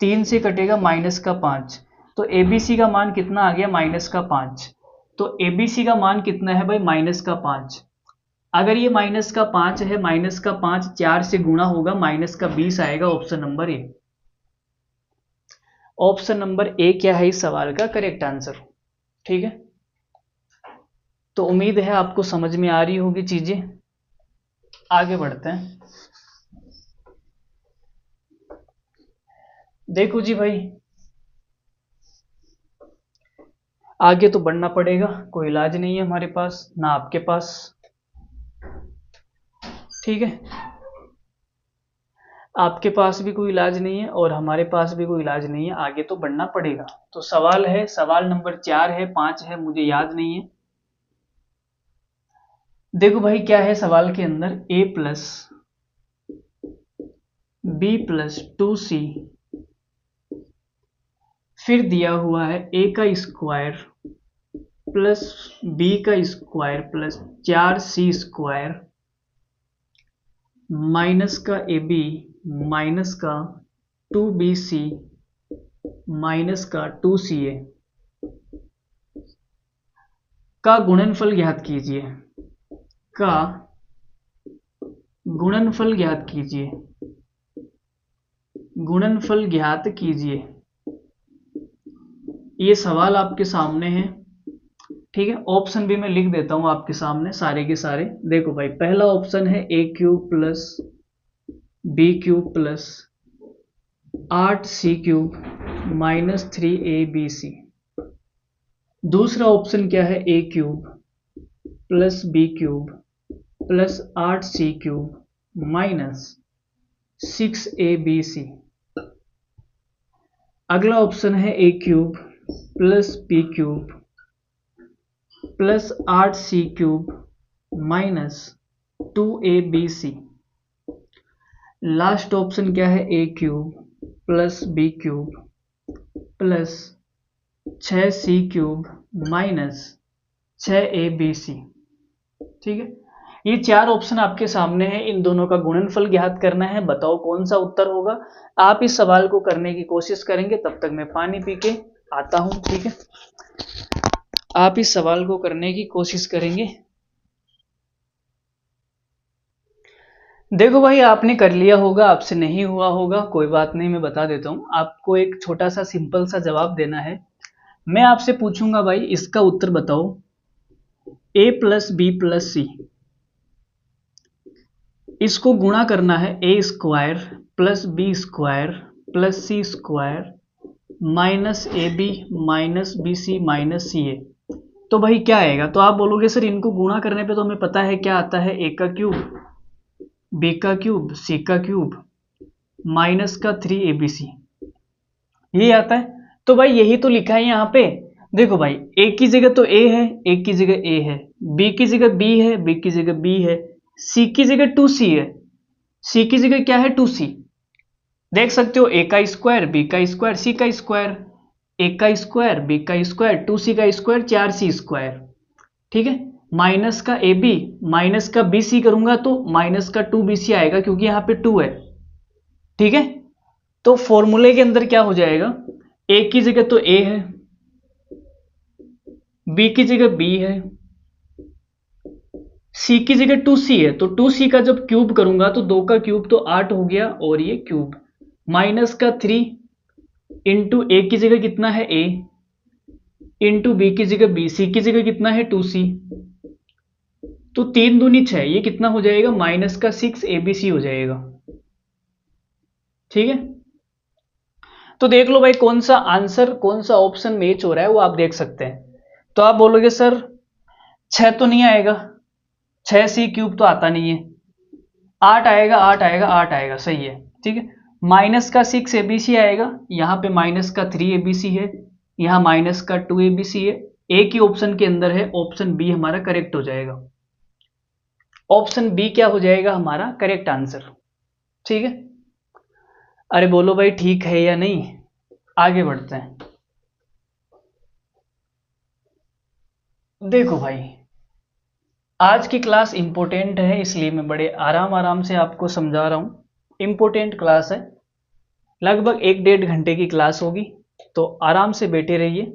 3 से कटेगा माइनस का 5, तो abc का मान कितना आ गया, माइनस का 5। तो abc का मान कितना है भाई, माइनस का 5। अगर ये माइनस का 5 है, माइनस का 5 4 से गुणा होगा, माइनस का 20 आएगा, option number A. Option number A क्या है इस सवाल का करेक्ट आंसर। ठीक है, तो उम्मीद है आपको समझ में आ रही होगी चीजें। आगे बढ़ते हैं। देखो जी भाई, आगे तो बढ़ना पड़ेगा, कोई इलाज नहीं है हमारे पास ना आपके पास। ठीक है, आपके पास भी कोई इलाज नहीं है और हमारे पास भी कोई इलाज नहीं है, आगे तो बढ़ना पड़ेगा। तो सवाल है, सवाल नंबर 4 है, 5 है, मुझे याद नहीं है। देखो भाई क्या है सवाल के अंदर, a plus B plus 2c, फिर दिया हुआ है a का स्क्वायर प्लस बी का square plus 4c square minus का ab माइनस का 2bc माइनस का 2ca का गुणनफल ज्ञात कीजिए। का गुणनफल ज्ञात कीजिए, गुणनफल ज्ञात कीजिए। ये सवाल आपके सामने है, ठीक है। ऑप्शन भी मैं लिख देता हूं आपके सामने सारे के सारे। देखो भाई, पहला ऑप्शन है ए cube plus B cube plus 8c cube minus 3abc। दूसरा ऑप्शन क्या है, ए cube plus B cube plus 8c cube minus 6abc। अगला ऑप्शन है ए cube plus B cube plus 8c cube minus 2abc। Last option क्या है, ए cube plus B cube plus 6c cube minus 6abc। ठीक है, ये चार ऑप्शन आपके सामने हैं, इन दोनों का गुणनफल ज्ञात करना है। बताओ कौन सा उत्तर होगा। आप इस सवाल को करने की कोशिश करेंगे, तब तक मैं पानी पी के आता हूं। ठीक है, आप इस सवाल को करने की कोशिश करेंगे। देखो भाई, आपने कर लिया होगा, आपसे नहीं हुआ होगा, कोई बात नहीं, मैं बता देता हूं। आपको एक छोटा सा सिंपल सा जवाब देना है। मैं आपसे पूछूंगा भाई, इसका उत्तर बताओ। a plus B plus C, इसको गुणा करना है A square plus B square plus C square minus A B minus B C minus सी ए। तो भाई क्या आएगा, तो आप बोलोगे सर इनको गुणा करने पे तो हमें पता है क्या आता है, ए का क्यूब बी का क्यूब सी का क्यूब माइनस का 3abc, ये आता है। तो भाई यही तो लिखा है यहाँ पे। देखो भाई, ए की जगह तो ए है, ए की जगह ए है, बी की जगह बी है, बी की जगह बी है, सी की जगह 2c है, सी की जगह क्या है 2c। देख सकते हो, ए का स्क्वायर बी का स्क्वायर सी का स्क्वायर, ए का स्क्वायर बी का स्क्वायर 2c का स्क्वायर 4c स्क्वायर। ठीक है, माइनस का ए बी माइनस का बी सी करूंगा तो माइनस का 2bc आएगा, क्योंकि यहां पे 2 है। ठीक है, तो फॉर्मूले के अंदर क्या हो जाएगा, ए की जगह तो ए है, बी की जगह बी है, सी की जगह 2c है, तो 2c का जब क्यूब करूंगा तो 2 का क्यूब तो 8 हो गया, और ये क्यूब माइनस का 3 इंटू ए की जगह कितना है ए, इंटू बी की जगह बी, सी की जगह कितना है 2c, तो 3 दूनी 6, ये कितना हो जाएगा, माइनस का 6abc हो जाएगा। ठीक है, तो देख लो भाई कौन सा आंसर, कौन सा ऑप्शन मैच हो रहा है, वो आप देख सकते हैं। तो आप बोलोगे सर 6 तो नहीं आएगा, 6c क्यूब तो आता नहीं है, 8 आएगा, 8 आएगा, 8 आएगा, सही है। ठीक है, माइनस का 6abc आएगा, यहाँ पे माइनस का 3abc है, यहाँ माइनस का 2abc है, एक ही ऑप्शन के अंदर है, ऑप्शन बी हमारा करेक्ट हो जाएगा। ऑप्शन बी क्या हो जाएगा, हमारा करेक्ट आंसर। ठीक है, अरे बोलो भाई ठीक है या नहीं, आगे बढ़ते हैं। देखो भाई, आज की क्लास इंपॉर्टेंट है, इसलिए मैं बड़े आराम आराम से आपको समझा रहा हूं। इंपॉर्टेंट क्लास है, लगभग 1-1.5 घंटे की क्लास होगी, तो आराम से बैठे रहिए।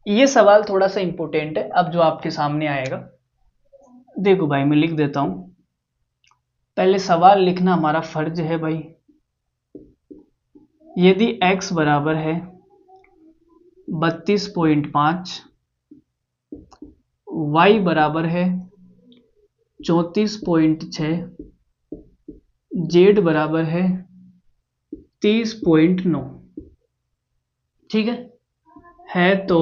ये सवाल थोड़ा सा इंपॉर्टेंट है, अब जो आपके सामने आएगा। देखो भाई, मैं लिख देता हूं, पहले सवाल लिखना हमारा फर्ज है भाई। यदि x बराबर है 32.5, y बराबर है 34.6, z बराबर है 30.9। ठीक है तो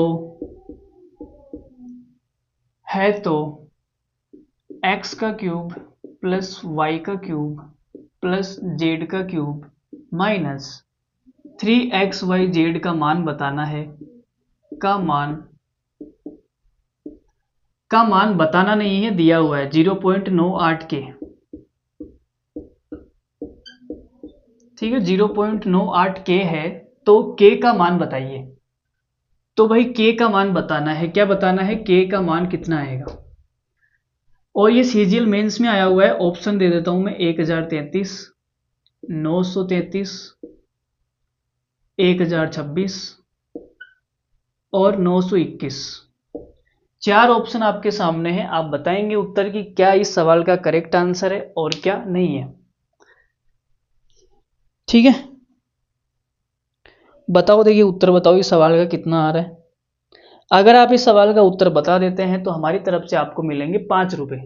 x का क्यूब प्लस y का क्यूब प्लस z का क्यूब माइनस 3xyz का मान बताना है, का मान बताना नहीं है, दिया हुआ है 0.98 के। ठीक है, 0.98 के है, तो k का मान बताइए। तो भाई k का मान बताना है, क्या बताना है, k का मान कितना आएगा। और ये सीजीएल मेंस में आया हुआ है, ऑप्शन दे देता हूं मैं, 1033, 933, 1026 और 921। 4 ऑप्शन आपके सामने हैं, आप बताएंगे उत्तर की क्या इस सवाल का करेक्ट आंसर है और क्या नहीं है। ठीक है, बताओ, देखिए उत्तर बताओ इस सवाल का कितना आ रहा है। अगर आप इस सवाल का उत्तर बता देते हैं तो हमारी तरफ से आपको मिलेंगे 5 रुपए।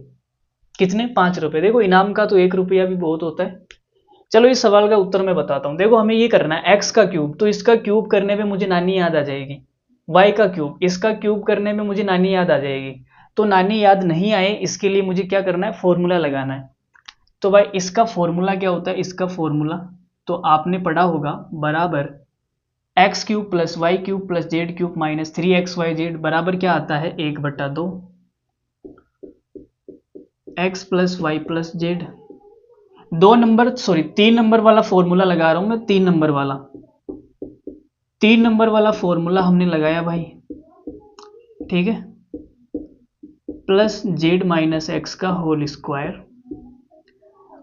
कितने? 5 रुपए। देखो इनाम का तो 1 रुपया भी बहुत होता है। चलो इस सवाल का उत्तर मैं बताता हूँ। देखो हमें ये करना है एक्स का क्यूब, तो इसका क्यूब करने में मुझे नानी याद आ जाएगी। वाई का क्यूब, इसका क्यूब करने में मुझे नानी याद आ जाएगी। तो नानी याद नहीं आए इसके लिए मुझे क्या करना है, फॉर्मूला लगाना है। तो भाई इसका फॉर्मूला क्या होता है, इसका फॉर्मूला तो आपने पढ़ा होगा, बराबर x cube plus y cube plus z cube minus 3xyz बराबर क्या आता है, 1/2 x plus y plus z. 3 number वाला फॉर्मूला लगा रहा हूं मैं, 3 नंबर वाला फॉर्मूला हमने लगाया भाई, ठीक है, प्लस जेड माइनस एक्स का होल स्क्वायर,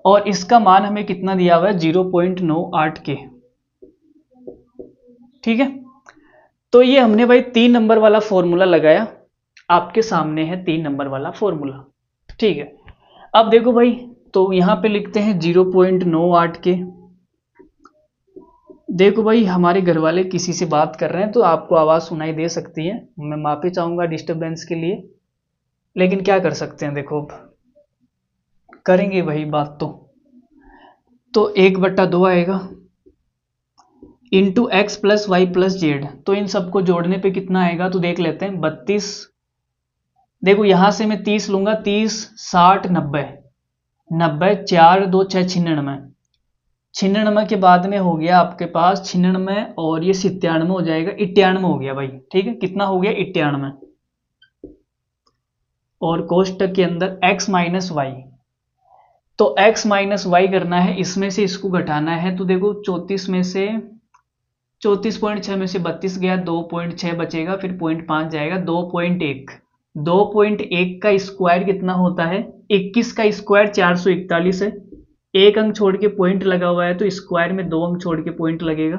और इसका मान हमें कितना दिया हुआ है, 0.98 के। ठीक है, तो ये हमने भाई 3 नंबर वाला फॉर्मूला लगाया, आपके सामने है 3 नंबर वाला फॉर्मूला। ठीक है, अब देखो भाई, तो यहां पे लिखते हैं 0.98 के। देखो भाई हमारे घर वाले किसी से बात कर रहे हैं तो आपको आवाज़ सुनाई दे सकती है, मैं माफ़ी चाहूँगा डिस्टरबेंस के लिए, लेकिन क्या कर सकते हैं, देखो अब करेंगे वही बात। तो 1/2 आएगा into x plus y plus z, तो इन सबको जोड़ने पे कितना आएगा, तो देख लेते हैं 32। देखो यहां से मैं 30 लूंगा, 30 60 90 90 4 2 6 96, 96 के बाद में हो गया आपके पास 96 और ये 97 हो जाएगा, 98 हो गया भाई। ठीक है, कितना हो गया, 98। और कोष्टक के अंदर x माइनस वाई, तो x माइनस वाई करना है, इसमें से इसको घटाना है। तो देखो 34 में से 34.6 में से 32 गया, 2.6 बचेगा, फिर 0.5 जाएगा, 2.1। 2.1 का स्क्वायर कितना होता है, 21 का स्क्वायर 441 है। एक अंक छोड़ के पॉइंट लगा हुआ है तो स्क्वायर में 2 अंक छोड़ के पॉइंट लगेगा,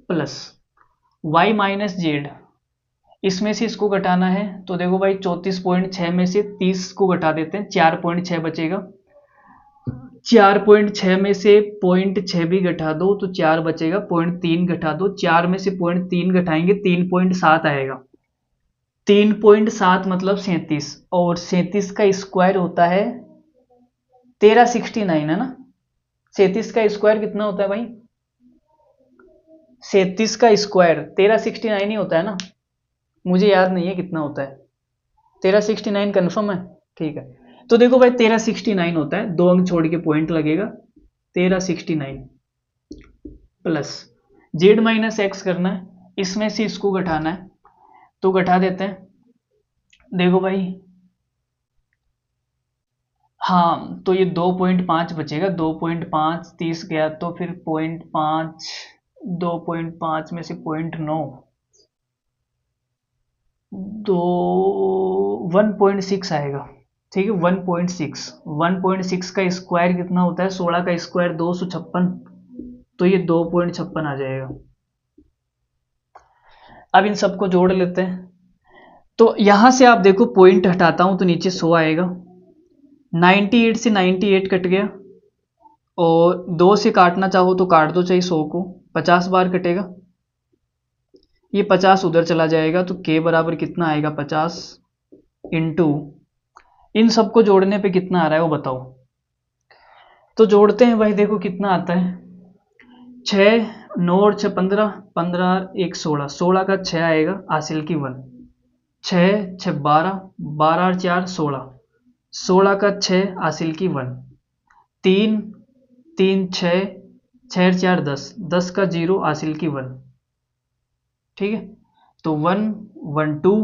प्लस y माइनस जेड, इसमें से इसको घटाना है। तो देखो भाई 34.6 में से 30 को घटा देते हैं, 4.6 बचेगा, 4.6 में से 0.6 भी घटा दो तो 4 बचेगा, 0.3 घटा दो, 4 में से 0.3 घटाएंगे 3.7 आएगा, 3.7 मतलब 37, और 37 का स्क्वायर होता है 1369 है ना। 37 का स्क्वायर कितना होता है भाई, 37 का स्क्वायर 1369 ही होता है ना, मुझे याद नहीं है कितना होता है, 1369 कन्फर्म है। ठीक है, तो देखो भाई 1369 होता है, 2 अंक छोड़ के पॉइंट लगेगा, 1369 प्लस जेड माइनस एक्स करना है, इसमें से इसको घटाना है, तो घटा देते हैं। देखो भाई हाँ, तो ये 2.5 बचेगा, 2.5 30 गया तो फिर 0.5, 2.5 में से 0.9, 1.6 आएगा। ठीक है, 1.6 का स्क्वायर कितना होता है, 16 का स्क्वायर 256, तो ये 2.56 आ जाएगा। अब इन सबको जोड़ लेते हैं, तो यहां से आप देखो पॉइंट हटाता हूं तो नीचे 100 आएगा, 98 से 98 कट गया, और 2 से काटना चाहो तो काट दो चाहे 100 को, 50 बार कटेगा, ये 50 उधर चला जाएगा, तो k बराबर कितना आएगा, 50 इंटू, इन सबको जोड़ने पे कितना आ रहा है वो बताओ। तो जोड़ते हैं भाई, देखो कितना आता है, 6 9 और 6 15, 15 1 16, 16 का 6 आएगा हासिल की 1, 6 6 12, 12 और 4 16, 16 का 6 हासिल की 1, 3 3 6, 6 4 10, 10 का 0 हासिल की 1। ठीक है, तो 1 1 2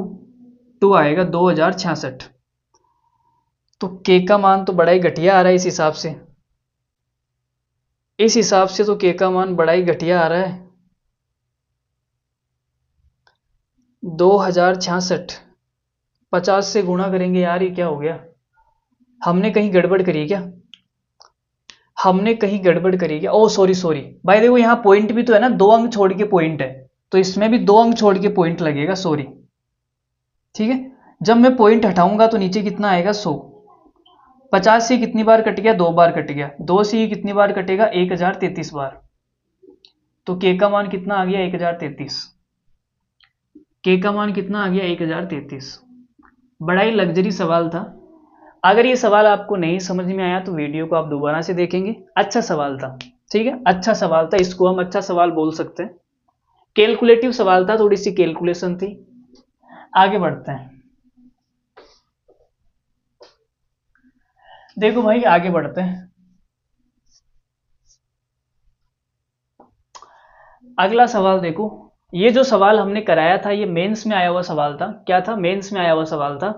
2 आएगा 2066। तो के का मान तो बड़ा ही घटिया आ रहा है इस हिसाब से, इस हिसाब से तो के का मान बड़ा ही घटिया आ रहा है, 2066। 50 से गुणा करेंगे यार, ये क्या हो गया, हमने कहीं गड़बड़ करी क्या, हमने कहीं गड़बड़ करी क्या, ओ सॉरी सॉरी भाई, देखो यहाँ पॉइंट भी तो है ना, 2 अंक छोड़ के पॉइंट है, तो इसमें भी 2 अंक छोड़ के पॉइंट लगेगा, सॉरी ठीक है। जब मैं पॉइंट हटाऊंगा तो नीचे कितना आएगा 100। 50 से कितनी बार कट गया, 2 बार कट गया। 2 से ये कितनी बार कटेगा, 1033 बार। तो के का मान कितना आ गया, 1033। के का मान कितना आ गया, 1033। बड़ा ही लग्जरी सवाल था। अगर ये सवाल आपको नहीं समझ में आया तो वीडियो को आप दोबारा से देखेंगे। अच्छा सवाल था, ठीक है, अच्छा सवाल था, इसको हम अच्छा सवाल बोल सकते हैं। कैलकुलेटिव सवाल था, थोड़ी सी कैलकुलेशन थी। आगे बढ़ते हैं। देखो भाई आगे बढ़ते हैं। अगला सवाल देखो। ये जो सवाल हमने कराया था ये मेंस में आया हुआ सवाल था। क्या था, मेंस में आया हुआ सवाल था।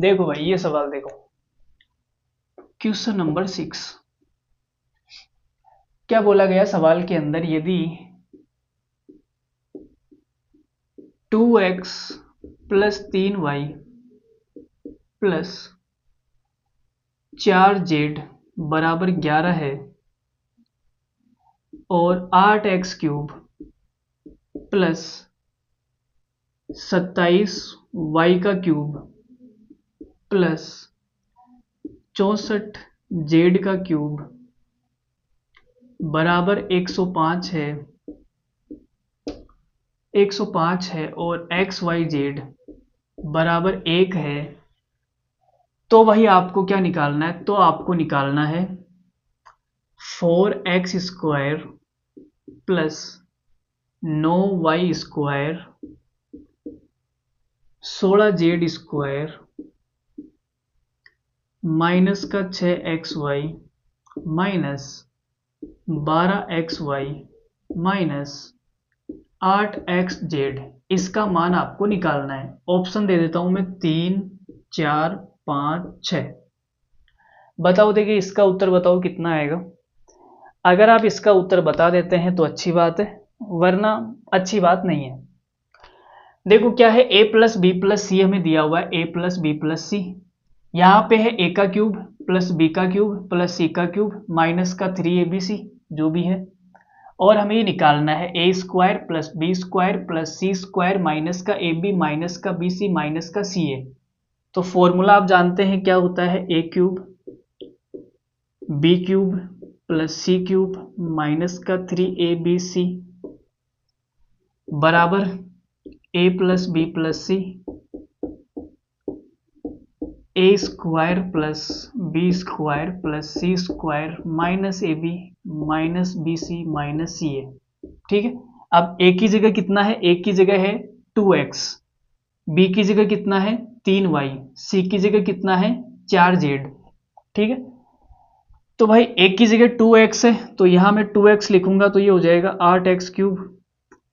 देखो भाई ये सवाल देखो, क्वेश्चन नंबर 6। क्या बोला गया सवाल के अंदर, यदि 2x plus 3y plus 4z बराबर 11 है और 8x क्यूब प्लस 27y का क्यूब प्लस 64z का क्यूब बराबर 105 है और XYZ बराबर 1 है, तो भाई आपको क्या निकालना है, तो आपको निकालना है 4x square plus 9y square 16z square minus का 6xy minus 12xy minus 8xz। इसका मान आपको निकालना है। ऑप्शन दे देता हूं मैं 3, 4, 5, 6। बताओ, देखिए इसका उत्तर बताओ कितना आएगा। अगर आप इसका उत्तर बता देते हैं तो अच्छी बात है, वरना अच्छी बात नहीं है। देखो क्या है, a प्लस बी प्लस सी हमें दिया हुआ है, a प्लस बी प्लस सी। यहाँ पे है a का क्यूब प्लस b का क्यूब प्लस c का क्यूब माइनस का 3abc जो भी है, और हमें ये निकालना है a square plus B square plus C square minus का ab माइनस का bc माइनस का ca। तो फॉर्मूला आप जानते हैं क्या होता है, a cube B cube plus C cube minus का 3abc बराबर a plus B plus C, A square plus B square plus C square minus A B minus B C minus C A. ठीक है। अब ए की जगह कितना है, ए की जगह है 2x, बी की जगह कितना है 3y, सी की जगह कितना है 4z। ठीक है। तो भाई ए की जगह 2x है तो यहां मैं 2x लिखूंगा तो ये हो जाएगा 8x क्यूब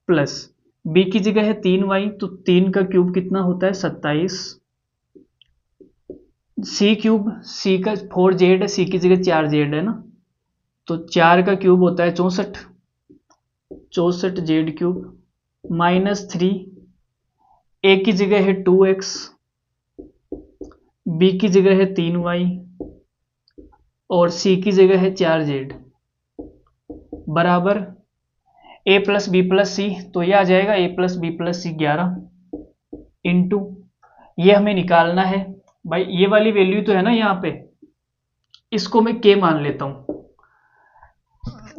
प्लस बी की जगह है 3y तो 3 का क्यूब कितना होता है 27, सी क्यूब, सी का 4z है, सी की जगह 4z है ना, तो 4 का क्यूब होता है 64, 64z क्यूब माइनस 3, ए की जगह है 2x, बी की जगह है 3y और सी की जगह है 4z बराबर a plus B plus c, तो यह आ जाएगा a plus B plus c 11 into, ये हमें निकालना है भाई, ये वाली वैल्यू तो है ना यहाँ पे, इसको मैं k मान लेता हूं।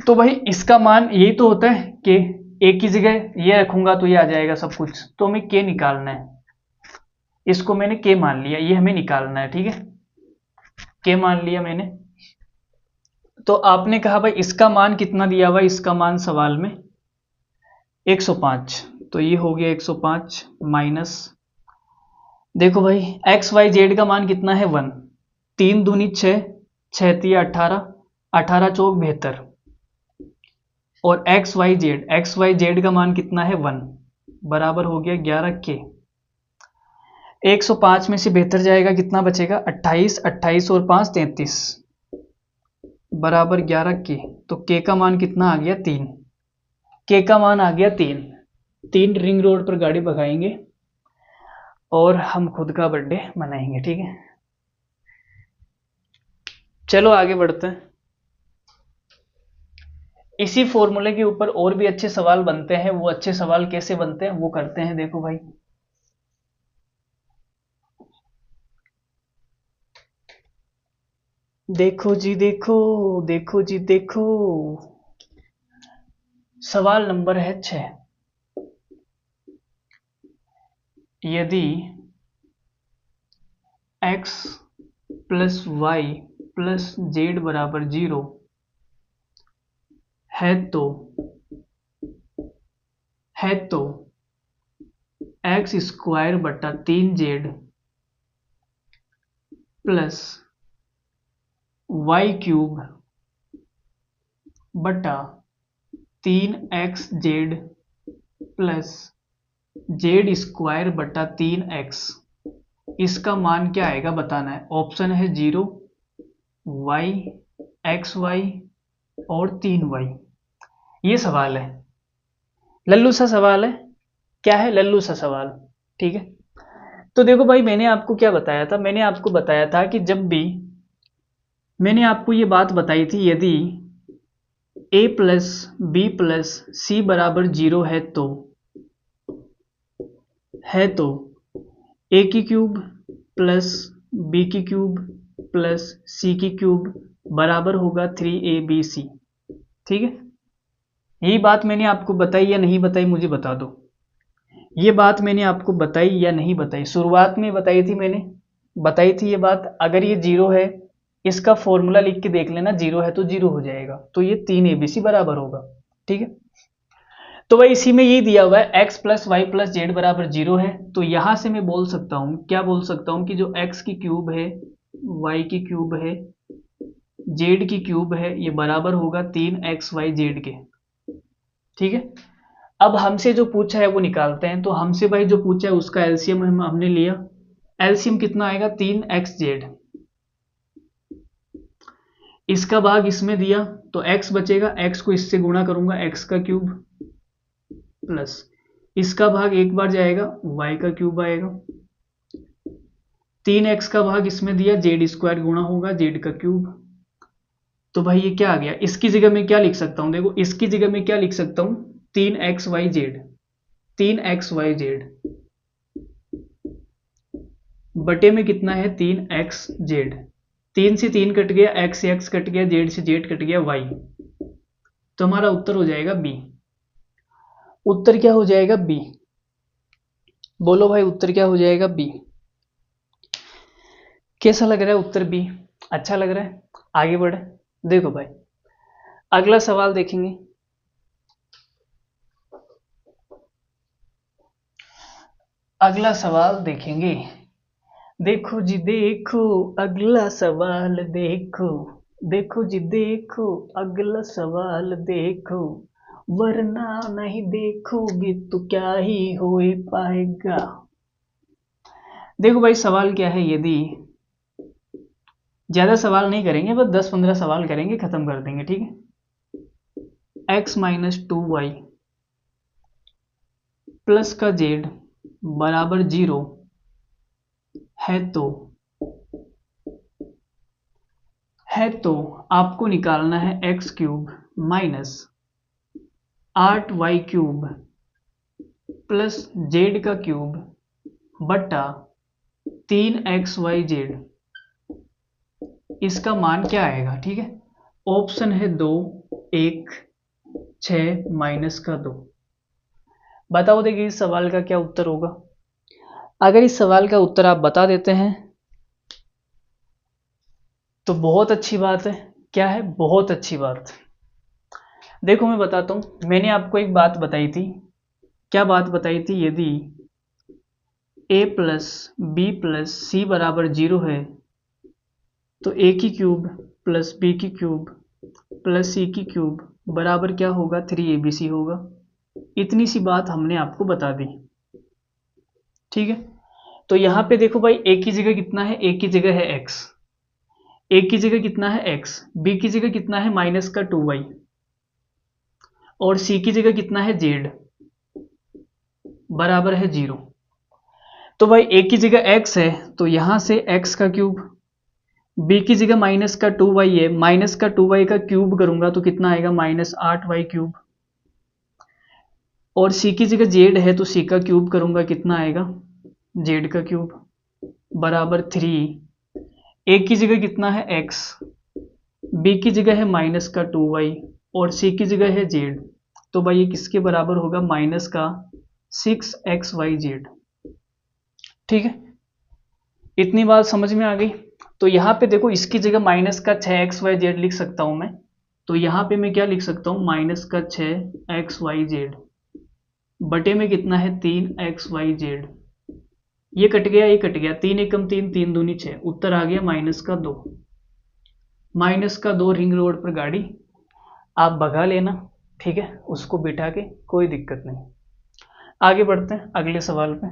तो भाई इसका मान यही तो होता है k, a की जगह ये रखूंगा तो ये आ जाएगा सब कुछ, तो हमें k निकालना है। इसको मैंने k मान लिया, ये हमें निकालना है। ठीक है, k मान लिया मैंने। तो आपने कहा भाई इसका मान कितना दिया हुआ है, इसका मान सवाल में 105, तो ये हो गया 105 माइनस, देखो भाई एक्स वाई जेड का मान कितना है 1, 3 दूनी 6, 6 तिया 18, 18 चौक 72 और एक्स वाई जेड का मान कितना है 1 बराबर हो गया 11 के। 105 में से 72 जाएगा कितना बचेगा 28, 28 और 5 33 बराबर 11 के। तो के का मान कितना आ गया 3, के का मान आ गया 3। 3 रिंग रोड पर गाड़ी भगाएंगे और हम खुद का बर्थडे मनाएंगे। ठीक है, चलो आगे बढ़ते हैं। इसी फॉर्मूले के ऊपर और भी अच्छे सवाल बनते हैं। वो अच्छे सवाल कैसे बनते हैं वो करते हैं। देखो भाई, देखो जी देखो, देखो जी देखो, सवाल नंबर है 6। यदि x plus y plus z बराबर 0 है तो एक्स स्क्वायर बटा 3z प्लस वाई क्यूब बटा 3xz प्लस जेड स्क्वायर बटा 3x, इसका मान क्या आएगा बताना है। ऑप्शन है 0, वाई, एक्स वाई और 3y। ये सवाल है, लल्लू सा सवाल है। क्या है? लल्लू सा सवाल। ठीक है, तो देखो भाई, मैंने आपको क्या बताया था? मैंने आपको बताया था कि जब भी मैंने आपको ये बात बताई थी, यदि a plus B plus c बराबर 0 है तो a की क्यूब प्लस बी की क्यूब प्लस सी की क्यूब बराबर होगा 3abc। ठीक है, यही बात मैंने आपको बताई या नहीं बताई, मुझे बता दो। ये बात मैंने आपको बताई या नहीं बताई? शुरुआत में बताई थी मैंने, बताई थी ये बात। अगर ये 0 है, इसका फॉर्मूला लिख के देख लेना, 0 है तो 0 हो जाएगा, तो ये 3abc बराबर होगा। ठीक है, तो भाई इसी में ये दिया हुआ है x plus y plus z बराबर 0 है, तो यहां से मैं बोल सकता हूं, क्या बोल सकता हूं कि जो x की क्यूब है, y की क्यूब है, z की क्यूब है, ये बराबर होगा 3xyz के। ठीक है, अब हमसे जो पूछा है वो निकालते हैं। तो हमसे भाई जो पूछा है उसका एलसीएम हमने लिया। एलसीएम कितना आएगा? 3xz। इसका भाग इसमें दिया तो x बचेगा, x को इससे गुणा करूंगा, x का क्यूब प्लस इसका भाग एक बार जाएगा, y का क्यूब आएगा। 3x का भाग इसमें दिया, जेड स्क्वायर गुणा होगा जेड का क्यूब। तो भाई ये क्या आ गया? इसकी जगह में क्या लिख सकता हूं? देखो, इसकी जगह में क्या लिख सकता हूं? 3xyz, 3xyz बटे में कितना है? 3xz। 3 से 3 कट गया, x से x कट गया, z से z कट गया, y। तो हमारा उत्तर हो जाएगा बी। उत्तर क्या हो जाएगा? बी। बोलो भाई, उत्तर क्या हो जाएगा? बी। कैसा लग रहा है उत्तर बी? अच्छा लग रहा है? आगे बढ़े, देखो भाई अगला सवाल देखेंगे। अगला सवाल देखेंगे, देखो जी देखो, अगला सवाल देखो, देखो जी देखो, अगला सवाल देखो, वरना नहीं देखोगे तो क्या ही हो पाएगा। देखो भाई, सवाल क्या है? यदि ज्यादा सवाल नहीं करेंगे, बस 10-15 सवाल करेंगे, खत्म कर देंगे। ठीक है, x माइनस 2y प्लस का z बराबर 0 है तो आपको निकालना है x cube minus 8y cube plus z का क्यूब बटा 3xyz, इसका मान क्या आएगा? ठीक है, ऑप्शन है 2, 1, 6 माइनस का 2। बताओ देखिए इस सवाल का क्या उत्तर होगा। अगर इस सवाल का उत्तर आप बता देते हैं तो बहुत अच्छी बात है। क्या है? बहुत अच्छी बात। देखो मैं बताता हूं, मैंने आपको एक बात बताई थी। क्या बात बताई थी? यदि a plus B plus c बराबर 0 है तो a की क्यूब प्लस बी की क्यूब प्लस सी की क्यूब बराबर क्या होगा? 3abc होगा। इतनी सी बात हमने आपको बता दी। ठीक है, तो यहां पे देखो भाई, a की जगह कितना है? a की जगह है x, a की जगह कितना है? x, b की जगह कितना है? माइनस का 2y, और c की जगह कितना है? z बराबर है 0। तो भाई a की जगह x है तो यहां से x का क्यूब b की जगह माइनस का 2y है, माइनस का 2y का क्यूब करूंगा तो कितना आएगा -8y3। और c की जगह z है तो c का क्यूब करूंगा कितना आएगा z का क्यूब बराबर 3। a की जगह कितना है x, b की जगह है माइनस का 2y और c की जगह है z, तो भाई ये किसके बराबर होगा माइनस का 6xyz। ठीक है, इतनी बात समझ में आ गई। तो यहाँ पे देखो इसकी जगह माइनस का 6xyz लिख सकता हूँ मैं, तो यहाँ पे मैं क्या लिख सकता हूँ माइनस का 6xyz बटे में कितना है 3xyz। ये कट गया, ये कट गया, 3 एकम 3, 3 दूनी 6, उत्तर आ गया -2। -2 रिंग रोड पर गाड़ी आप भगा लेना, ठीक है, उसको बिठा के, कोई दिक्कत नहीं। आगे बढ़ते हैं अगले सवाल पे।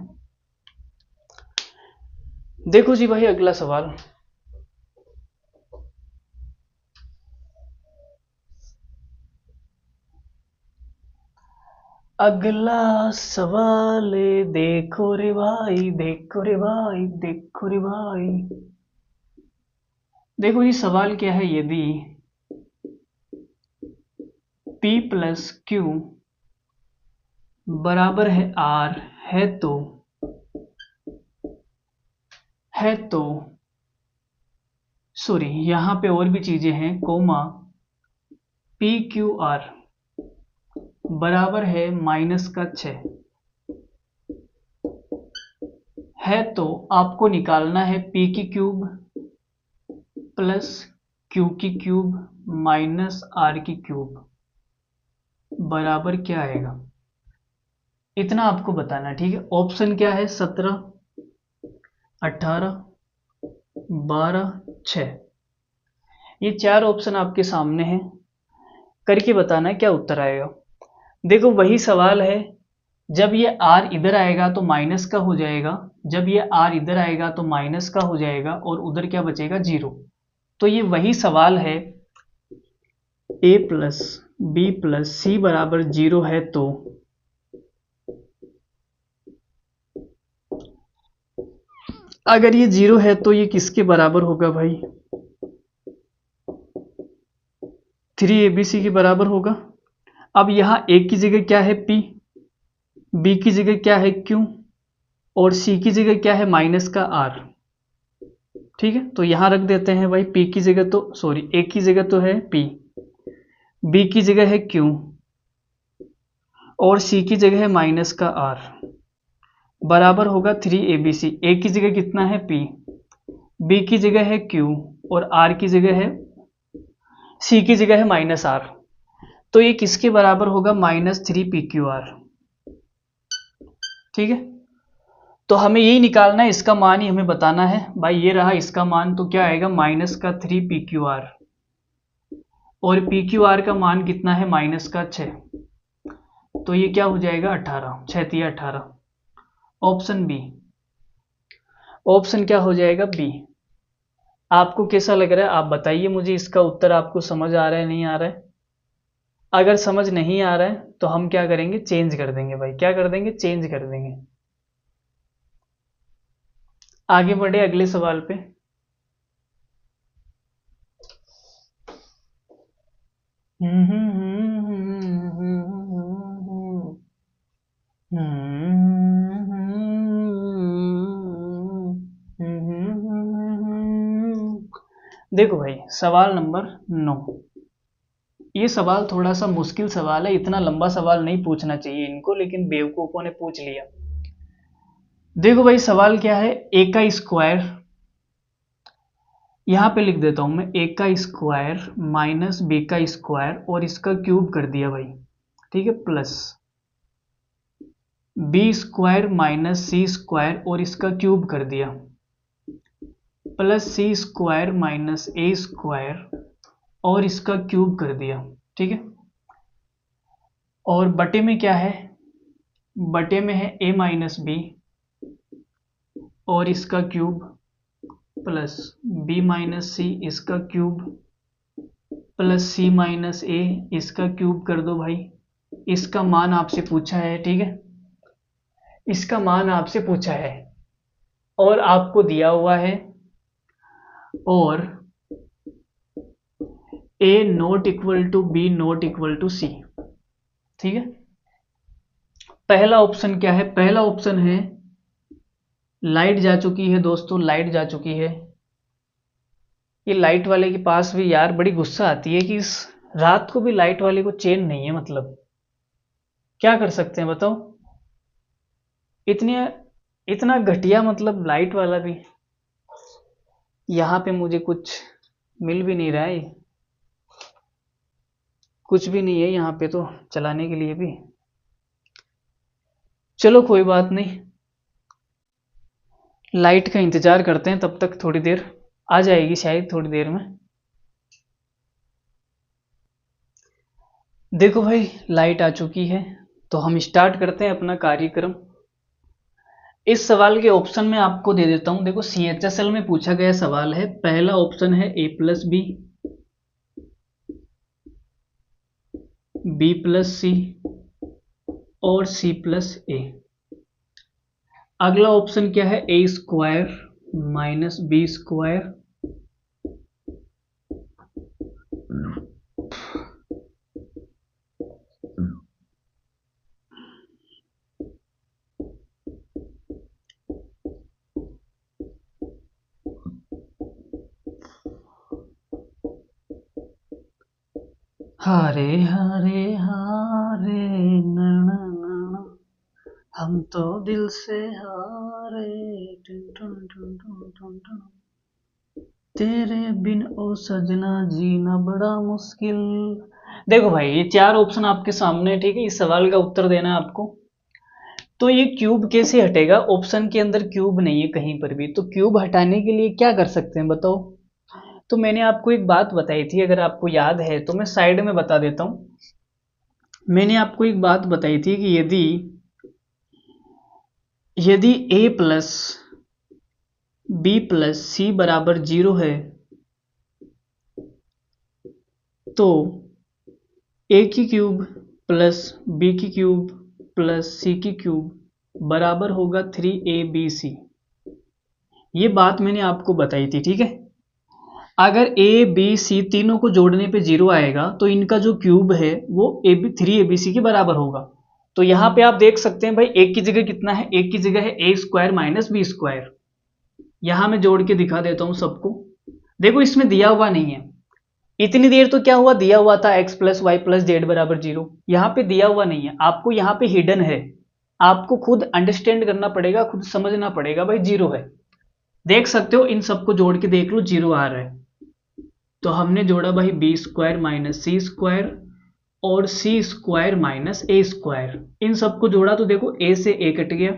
देखो जी भाई अगला सवाल, अगला सवाल देखो रे भाई, देखो रे भाई, देखो रे भाई। देखो ये सवाल क्या है, यदि P प्लस Q बराबर है R है तो सॉरी यहां पे और भी चीजें हैं, कोमा PQR बराबर है -6 है, तो आपको निकालना है P की क्यूब प्लस Q की क्यूब माइनस R की क्यूब बराबर क्या आएगा, इतना आपको बताना है। ठीक है, ऑप्शन क्या है 17, 18, 12, 6, ये 4 ऑप्शन आपके सामने हैं, करके बताना है क्या उत्तर आएगा। देखो वही सवाल है, जब ये r इधर आएगा तो माइनस का हो जाएगा, जब ये r इधर आएगा तो माइनस का हो जाएगा और उधर क्या बचेगा 0। तो ये वही सवाल है, a plus b plus c बराबर 0 है, तो अगर ये 0 है तो ये किसके बराबर होगा भाई 3abc के बराबर होगा। अब यहाँ a की जगह क्या है p, b की जगह क्या है q और c की जगह क्या है माइनस का r। ठीक है, तो यहां रख देते हैं भाई, p की जगह तो सॉरी a की जगह तो है p, b की जगह है q और c की जगह है माइनस का r बराबर होगा 3abc। a की जगह कितना है p, b की जगह है q और r की जगह है c की जगह है माइनस r, तो ये किसके बराबर होगा -3pqr। ठीक है, तो हमें यही निकालना है, इसका मान ही हमें बताना है भाई, ये रहा इसका मान, तो क्या आएगा -3pqr और pqr का मान कितना है -6, तो ये क्या हो जाएगा 18, 6 तिया 18, ऑप्शन बी। ऑप्शन क्या हो जाएगा बी। आपको कैसा लग रहा है आप बताइए मुझे, इसका उत्तर आपको समझ आ रहा है नहीं आ रहा है। अगर समझ नहीं आ रहा है तो हम क्या करेंगे चेंज कर देंगे भाई, क्या कर देंगे चेंज कर देंगे। आगे बढ़े अगले सवाल पे। देखो भाई सवाल नंबर 9, ये सवाल थोड़ा सा मुश्किल सवाल है, इतना लंबा सवाल नहीं पूछना चाहिए इनको, लेकिन बेवकूफों ने पूछ लिया। देखो भाई सवाल क्या है, ए का स्क्वायर, यहां पे लिख देता हूं मैं, ए का स्क्वायर माइनस बी का स्क्वायर और इसका क्यूब कर दिया भाई, ठीक है, plus B square minus C square और इसका क्यूब कर दिया, plus C square minus A square और इसका क्यूब कर दिया। ठीक है, और बटे में क्या है, बटे में है ए माइनस बी और इसका क्यूब प्लस बी माइनस सी इसका क्यूब प्लस सी माइनस ए इसका क्यूब कर दो भाई। इसका मान आपसे पूछा है, ठीक है, इसका मान आपसे पूछा है और आपको दिया हुआ है और A not equal to B not equal to C. ठीक है, पहला ऑप्शन क्या है? पहला ऑप्शन है लाइट जा चुकी है दोस्तों, लाइट जा चुकी है। ये लाइट वाले के पास भी यार बड़ी गुस्सा आती है कि इस रात को भी लाइट वाले को चैन नहीं है। मतलब क्या कर सकते हैं बताओ, इतनी इतना घटिया, मतलब लाइट वाला भी। यहाँ पे मुझे कुछ मिल भी नहीं रहा है, कुछ भी नहीं है यहाँ पे तो चलाने के लिए भी। चलो कोई बात नहीं, लाइट का इंतजार करते हैं, तब तक थोड़ी देर आ जाएगी शायद, थोड़ी देर में। देखो भाई लाइट आ चुकी है, तो हम स्टार्ट करते हैं अपना कार्यक्रम। इस सवाल के ऑप्शन में आपको दे देता हूं। देखो CHSL में पूछा गया सवाल है, पहला ऑप्शन है a plus B, B plus C और c प्लस ए। अगला ऑप्शन क्या है? A square minus B square, हरे हरे हरे नैना नैना, हम तो दिल से हारे, टुन टुन टुन टुन टुन टुन, तेरे बिन ओ सजना जीना बड़ा मुश्किल। देखो भाई ये चार ऑप्शन आपके सामने है, ठीक है। इस सवाल का उत्तर देना है आपको। तो ये क्यूब कैसे हटेगा? ऑप्शन के अंदर क्यूब नहीं है कहीं पर भी, तो क्यूब हटाने के लिए क्या कर सकते हैं बताओ? तो मैंने आपको एक बात बताई थी, अगर आपको याद है तो मैं साइड में बता देता हूं। मैंने आपको एक बात बताई थी कि यदि यदि a plus B plus c बराबर 0 है, तो a की क्यूब प्लस बी की क्यूब प्लस सी की क्यूब बराबर होगा 3abc। ये बात मैंने आपको बताई थी, ठीक है। अगर ए बी सी तीनों को जोड़ने पे 0 आएगा, तो इनका जो क्यूब है वो 3abc के बराबर होगा। तो यहाँ पे आप देख सकते हैं भाई, एक की जगह कितना है? एक की जगह है A square minus B square. यहां मैं जोड़ के दिखा देता हूं सबको। देखो इसमें दिया हुआ नहीं है, इतनी देर तो क्या हुआ, दिया हुआ था x plus y plus z बराबर 0। यहाँ पे दिया हुआ नहीं है आपको, यहाँ पे हिडन है। आपको खुद अंडरस्टैंड करना पड़ेगा, खुद समझना पड़ेगा भाई, 0 है। देख सकते हो, इन सबको जोड़ के देख लो, 0 आ रहा है। तो हमने जोड़ा भाई B square minus C square और सी स्क्वायर माइनस ए स्क्वायर। इन सबको जोड़ा तो देखो ए से ए कट गया,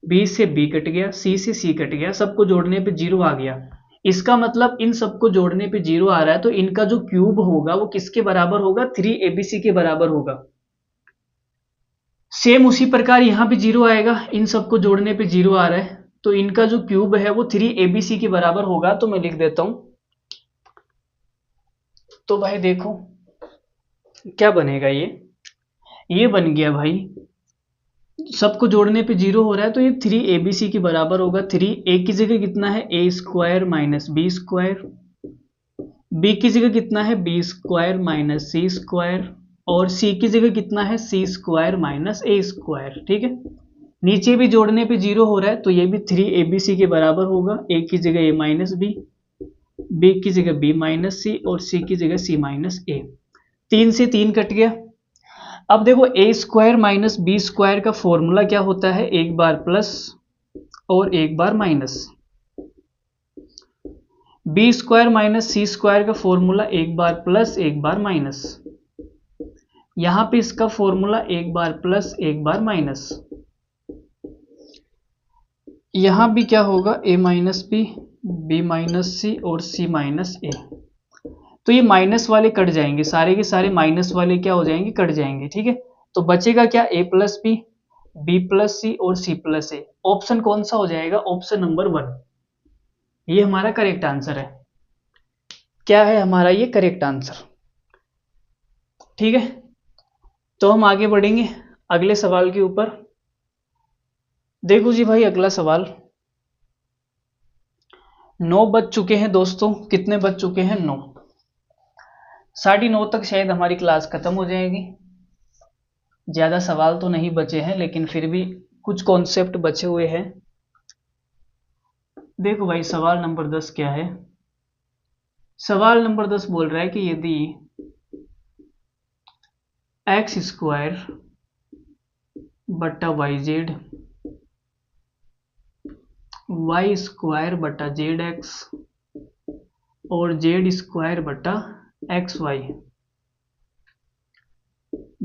बी से बी कट गया, सी से सी कट गया, सबको जोड़ने पे 0 आ गया। इसका मतलब इन सबको जोड़ने पे 0 आ रहा है, तो इनका जो क्यूब होगा वो किसके बराबर होगा? 3abc के बराबर होगा। सेम उसी प्रकार यहां भी 0 आएगा, इन सबको जोड़ने पे 0 आ रहा है, तो इनका जो क्यूब है वो 3abc के बराबर होगा। तो मैं लिख देता हूं। तो भाई देखो क्या बनेगा, ये बन गया भाई, सबको जोड़ने पे 0 हो रहा है, तो ये 3abc के बराबर होगा। 3 a की जगह कितना है? A square minus B square, B की जगह कितना है? B square minus C square, और सी की जगह कितना है? C square minus A square. ठीक है, नीचे भी जोड़ने पे 0 हो रहा है, तो ये भी 3abc के बराबर होगा। ए की जगह ए माइनस बी की जगह बी माइनस सी और सी की जगह सी माइनस ए। 3 से 3 कट गया। अब देखो ए स्क्वायर माइनस बी स्क्वायर का फॉर्मूला क्या होता है? एक बार प्लस और एक बार minus. B square minus C square का फॉर्मूला एक बार प्लस एक बार माइनस। यहां पे इसका फॉर्मूला एक बार प्लस एक बार माइनस। यहां भी क्या होगा? ए माइनस बी माइनस सी और सी माइनस ए। तो ये माइनस वाले कट जाएंगे, सारे के सारे माइनस वाले क्या हो जाएंगे? कट जाएंगे। ठीक है, तो बचेगा क्या? ए प्लस बी प्लस सी और सी प्लस ए। ऑप्शन कौन सा हो जाएगा? Option number 1। ये हमारा करेक्ट आंसर है। क्या है हमारा ये करेक्ट आंसर? ठीक है, तो हम आगे बढ़ेंगे अगले सवाल के ऊपर। देखो जी भाई, अगला सवाल, 9 बज चुके हैं दोस्तों। कितने बज चुके हैं? 9। 9:30 तक शायद हमारी क्लास खत्म हो जाएगी। ज़्यादा सवाल तो नहीं बचे हैं, लेकिन फिर भी कुछ कॉन्सेप्ट बचे हुए हैं। देखो भाई, सवाल नंबर 10 क्या है? सवाल नंबर 10 बोल रहा है कि यदि एक्स स्क्वायर बट्टा वाई जेड, वाई स्क्वायर बट्टा जेड एक्स और जेड स्क्वायर बट्टा एक्स वाई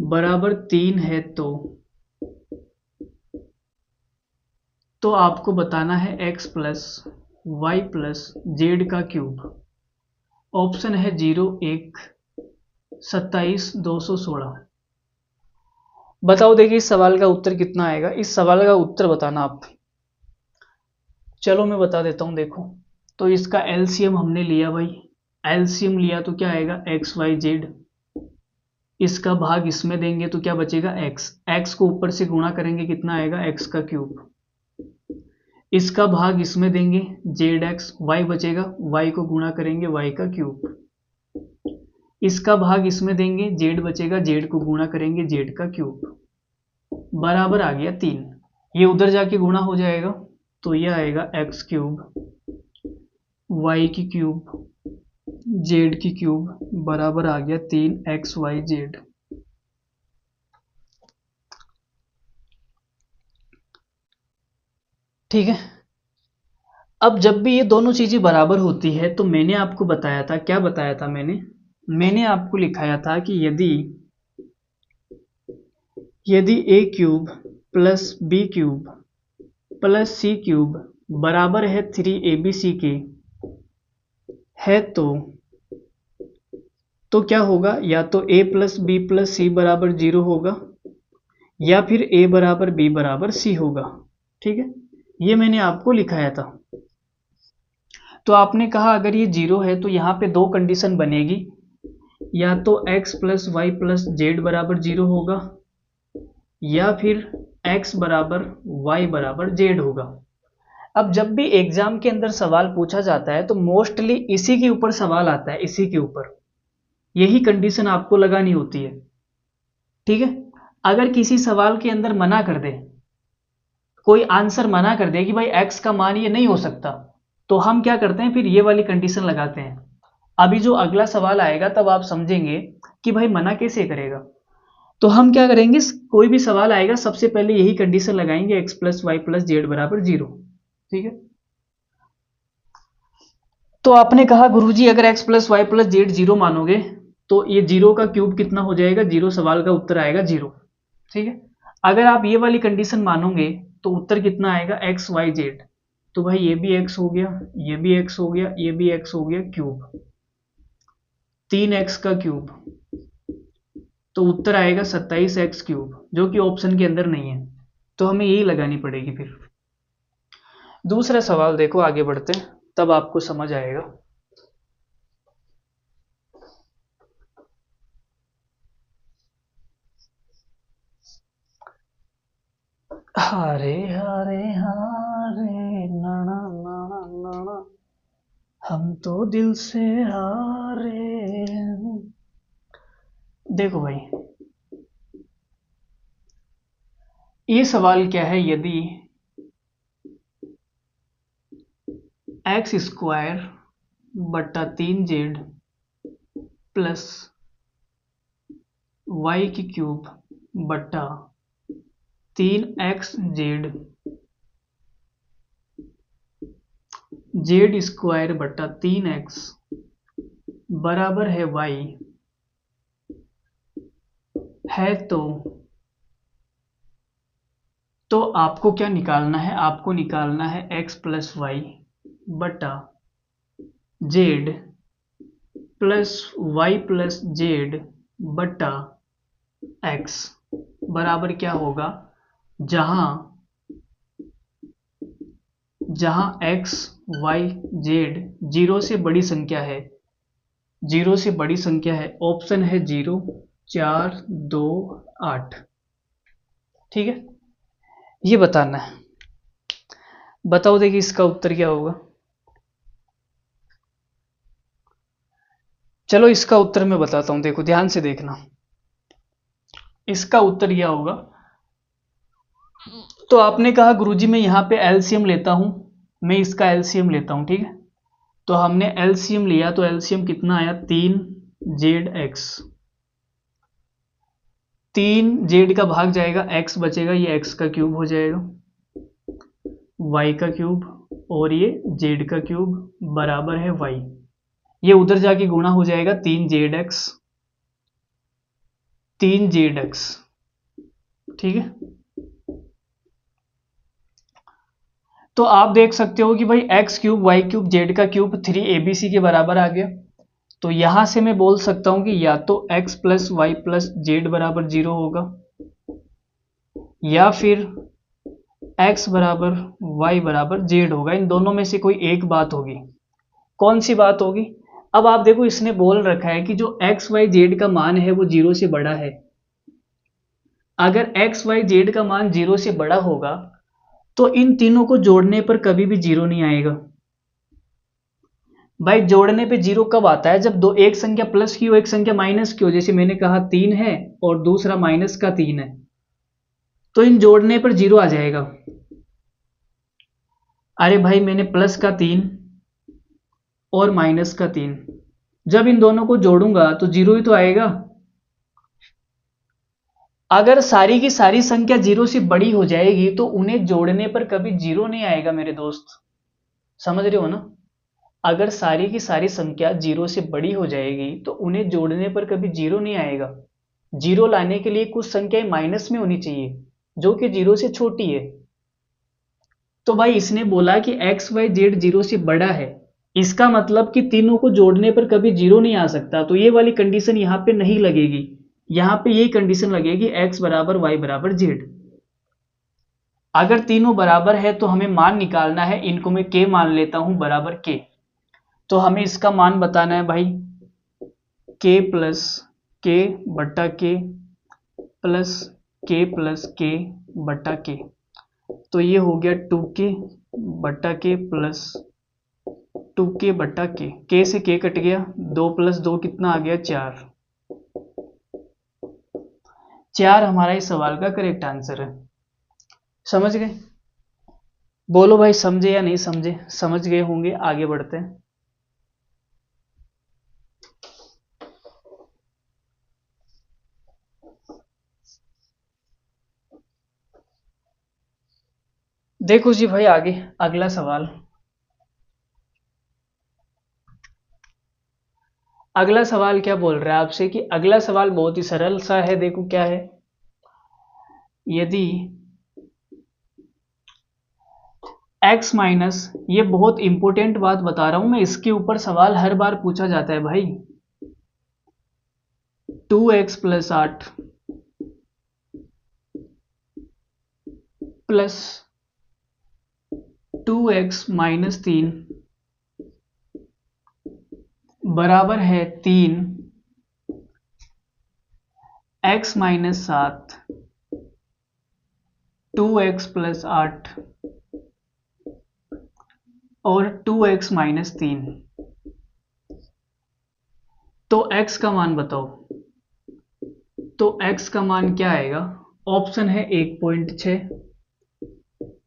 बराबर 3 है, तो आपको बताना है x plus y plus z का क्यूब। ऑप्शन है 0, 1, 27, 216। बताओ, देखिए इस सवाल का उत्तर कितना आएगा? इस सवाल का उत्तर बताना आप। चलो मैं बता देता हूँ। देखो, तो इसका एलसीएम हमने लिया भाई। एलसीएम लिया तो क्या आएगा? X y z. इसका भाग इसमें देंगे तो क्या बचेगा? एक्स। एक्स को ऊपर से गुणा करेंगे, कितना आएगा? एक्स का क्यूब। इसका भाग इसमें देंगे, जेड एक्स। वाई बचेगा, वाई को गुणा करेंगे, वाई का क्यूब। इसका भाग इसमें देंगे, जेड बचेगा, जेड को गुणा करेंगे, जेड का क्यूब। बराबर आ गया 3। ये उधर जाके गुणा हो जाएगा, तो ये आएगा एक्स क्यूब वाई की क्यूब जेड की क्यूब बराबर आ गया 3 XY Z। ठीक है। अब जब भी ये दोनों चीजें बराबर होती है, तो मैंने आपको बताया था, क्या बताया था मैंने आपको लिखाया था कि यदि a cube plus B cube plus C cube बराबर है 3ABC के है, तो क्या होगा? या तो a plus B plus c बराबर 0 होगा, या फिर a बराबर b बराबर c होगा। ठीक है, ये मैंने आपको लिखाया था। तो आपने कहा अगर ये 0 है तो यहाँ पे दो कंडीशन बनेगी, या तो x plus y plus z बराबर 0 होगा, या फिर x बराबर y बराबर z होगा। अब जब भी एग्जाम के अंदर सवाल पूछा जाता है तो मोस्टली इसी के ऊपर सवाल आता है, इसी के ऊपर यही कंडीशन आपको लगानी होती है। ठीक है, अगर किसी सवाल के अंदर मना कर दे, कोई आंसर मना कर दे कि भाई x का मान ये नहीं हो सकता, तो हम क्या करते हैं? फिर ये वाली कंडीशन लगाते हैं। अभी जो अगला सवाल आएगा तब आप समझेंगे कि भाई मना कैसे करेगा। तो हम क्या करेंगे? कोई भी सवाल आएगा सबसे पहले यही कंडीशन लगाएंगे, x plus y plus z बराबर 0। ठीक है, तो आपने कहा गुरुजी अगर x plus y plus z 0 मानोगे तो ये 0 का क्यूब कितना हो जाएगा? 0। सवाल का उत्तर आएगा 0। ठीक है, अगर आप ये वाली कंडीशन मानोगे तो उत्तर कितना आएगा? X y z. तो भाई ये भी x हो गया, ये भी x हो गया, ये भी x हो गया, क्यूब 3x का क्यूब, तो उत्तर आएगा 27x क्यूब, जो कि ऑप्शन के अंदर नहीं है। तो हमें यही लगानी पड़ेगी। फिर दूसरा सवाल देखो, आगे बढ़ते हैं तब आपको समझ आएगा। हरे हरे हरे नाना नाना नाना, हम तो दिल से हारे। देखो भाई, ये सवाल क्या है? यदि एक्स स्क्वायर बट्टा 3Z प्लस वाई की क्यूब बट्टा 3XZ जेड स्क्वायर बट्टा 3x बराबर है y है, तो आपको क्या निकालना है? आपको निकालना है x प्लस वाई बटा z plus y plus z बटा x बराबर क्या होगा? जहां x y z 0 से बड़ी संख्या है, 0 से बड़ी संख्या है, ऑप्शन है 0, 4, 2, 8। ठीक है, ये बताना है। बताओ देखिए इसका उत्तर क्या होगा? चलो इसका उत्तर मैं बताता हूं, देखो ध्यान से देखना। इसका उत्तर यह होगा, तो आपने कहा गुरुजी मैं यहाँ पे एलसीएम लेता हूं, मैं इसका एलसीएम लेता हूं, ठीक है। तो हमने एलसीएम लिया, तो एलसीएम कितना आया, 3z(x). 3z का भाग जाएगा, x बचेगा, ये x का क्यूब हो जाएगा, y का क्यूब और ये z का क्यूब बराबर है y। ये उधर जाके गुणा हो जाएगा, 3zx, 3zx, ठीक है। तो आप देख सकते हो कि भाई x cube y cube z का क्यूब 3abc के बराबर आ गया। तो यहां से मैं बोल सकता हूं कि या तो x plus y plus z बराबर 0 होगा, या फिर x बराबर y बराबर z होगा। इन दोनों में से कोई एक बात होगी। कौन सी बात होगी? अब आप देखो, इसने बोल रखा है कि जो x y z का मान है वो 0 से बड़ा है। अगर x y z का मान 0 से बड़ा होगा तो इन तीनों को जोड़ने पर कभी भी 0 नहीं आएगा। भाई जोड़ने पे 0 कब आता है? जब दो एक संख्या प्लस की हो, एक संख्या माइनस की हो। जैसे मैंने कहा 3 है और दूसरा माइनस का 3 है, तो इन जोड़ने पर 0 आ जाएगा। अरे भाई मैंने प्लस का 3 और माइनस का 3, जब इन दोनों को जोड़ूंगा तो 0 ही तो आएगा। अगर सारी की सारी संख्या 0 से बड़ी हो जाएगी तो उन्हें जोड़ने पर कभी 0 नहीं आएगा मेरे दोस्त, समझ रहे हो ना। अगर सारी की सारी संख्या 0 से बड़ी हो जाएगी तो उन्हें जोड़ने पर कभी 0 नहीं आएगा। 0 लाने के लिए कुछ संख्याएं माइनस में होनी चाहिए जो कि 0 से छोटी है। तो भाई इसने बोला कि एक्स वाई जेड 0 से बड़ा है, इसका मतलब कि तीनों को जोड़ने पर कभी 0 नहीं आ सकता। तो ये वाली कंडीशन यहाँ पे नहीं लगेगी, यहाँ पे यही कंडीशन लगेगी, x बराबर वाई बराबर जेड। अगर तीनों बराबर है तो हमें मान निकालना है, इनको मैं k मान लेता हूं बराबर k। तो हमें इसका मान बताना है भाई, k प्लस के बट्टा के प्लस के प्लस के बट्टा के। तो ये हो गया 2k बट्टा के प्लस 2k बट्टा के से k कट गया, 2 प्लस 2 कितना आ गया, 4। 4 हमारा इस सवाल का करेक्ट आंसर है। समझ गए? बोलो भाई समझे या नहीं समझे? समझ गए होंगे, आगे बढ़ते हैं। देखो जी भाई आगे अगला सवाल। अगला सवाल क्या बोल रहा है आपसे कि अगला सवाल बहुत ही सरल सा है। देखो क्या है, यदि x माइनस, ये बहुत इंपॉर्टेंट बात बता रहा हूं मैं, इसके ऊपर सवाल हर बार पूछा जाता है भाई। 2x plus 8 plus 2x minus 3 बराबर है 3, x माइनस 7, 2x प्लस 8 और 2x माइनस 3। तो x का मान बताओ। तो x का मान क्या आएगा? ऑप्शन है 1.6,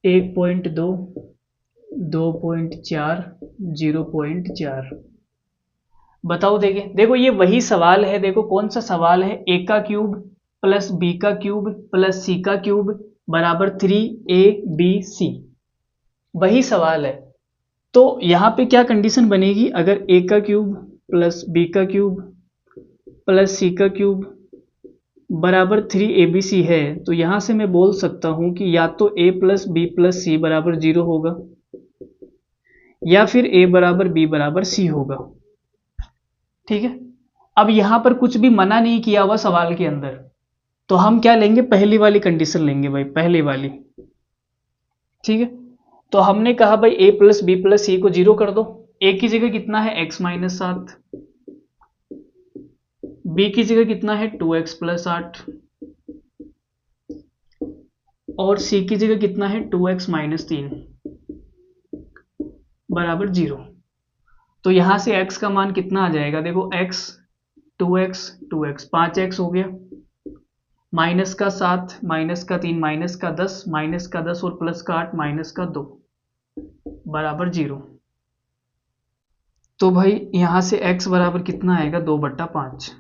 1.2, 2.4, 0.4। बताओ देखे। देखो ये वही सवाल है, देखो कौन सा सवाल है, a का क्यूब प्लस b का क्यूब प्लस c का क्यूब बराबर 3abc, वही सवाल है। तो यहां पे क्या कंडीशन बनेगी, अगर a का क्यूब प्लस b का क्यूब प्लस c का क्यूब बराबर 3abc है, तो यहां से मैं बोल सकता हूं कि या तो a plus B plus c बराबर 0 होगा, या फिर a बराबर b बराबर c होगा। ठीक है। अब यहां पर कुछ भी मना नहीं किया हुआ सवाल के अंदर, तो हम क्या लेंगे, पहली वाली कंडीशन लेंगे भाई, पहली वाली। ठीक है। तो हमने कहा भाई a प्लस बी प्लस सी को 0 कर दो। a की जगह कितना है, x माइनस 7, b की जगह कितना है 2x प्लस 8 और c की जगह कितना है 2x माइनस 3 बराबर 0। तो यहाँ से x का मान कितना आ जाएगा, देखो x 2x 2x 5x हो गया, माइनस का 7 माइनस का 3 माइनस का 10 माइनस का 10 और प्लस का 8 माइनस का 2 बराबर 0। तो भाई यहाँ से x बराबर कितना आएगा, 2/5।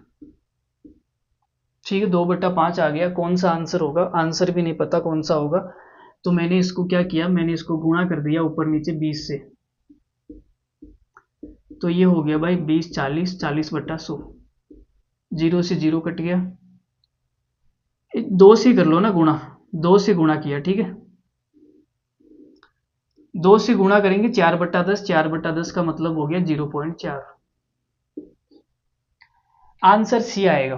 ठीक है, 2/5 आ गया। कौन सा आंसर होगा, आंसर भी नहीं पता कौन सा होगा, तो मैंने इसको क्या किया, मैंने इसको गुणा कर दिया ऊपर नीचे 20 से। तो ये हो गया भाई 20 40 40/100, 0 से 0 कट गया। 2 से कर लो ना गुणा, 2 से गुणा किया, ठीक है, 2 से गुणा करेंगे 4/10, 4/10 का मतलब हो गया 0.4। आंसर सी आएगा।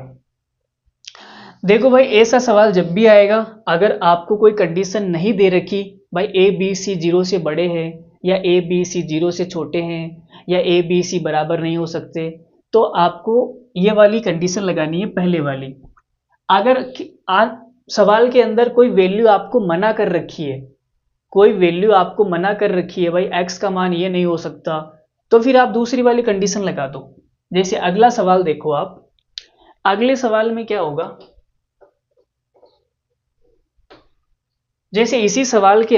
देखो भाई ऐसा सवाल जब भी आएगा, अगर आपको कोई कंडीशन नहीं दे रखी, भाई ए बी सी 0 से बड़े हैं या ए बी सी 0 से छोटे हैं या ए बी सी बराबर नहीं हो सकते, तो आपको ये वाली कंडीशन लगानी है, पहले वाली। अगर सवाल के अंदर कोई वैल्यू आपको मना कर रखी है, कोई वैल्यू आपको मना कर रखी है, भाई x का मान ये नहीं हो सकता, तो फिर आप दूसरी वाली कंडीशन लगा दो। जैसे अगला सवाल देखो आप, अगले सवाल में क्या होगा, जैसे इसी सवाल के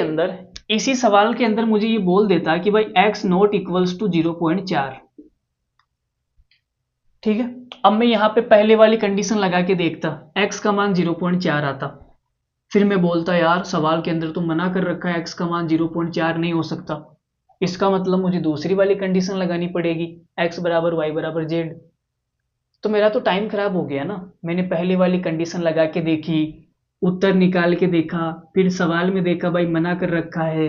अंदर मुझे ये बोल देता कि भाई x नॉट इक्वल्स टू 0.4। ठीक है, अब मैं यहाँ पे पहले वाली कंडीशन लगा के देखता, x का मान 0.4 आता, फिर मैं बोलता यार सवाल के अंदर तो मना कर रखा है x का मान 0.4 नहीं हो सकता, इसका मतलब मुझे दूसरी वाली कंडीशन लगानी पड़ेगी, x बराबर y बराबर z। तो मेरा तो टाइम खराब हो गया ना, मैंने पहले वाली कंडीशन लगा के देखी, उत्तर निकाल के देखा, फिर सवाल में देखा भाई मना कर रखा है,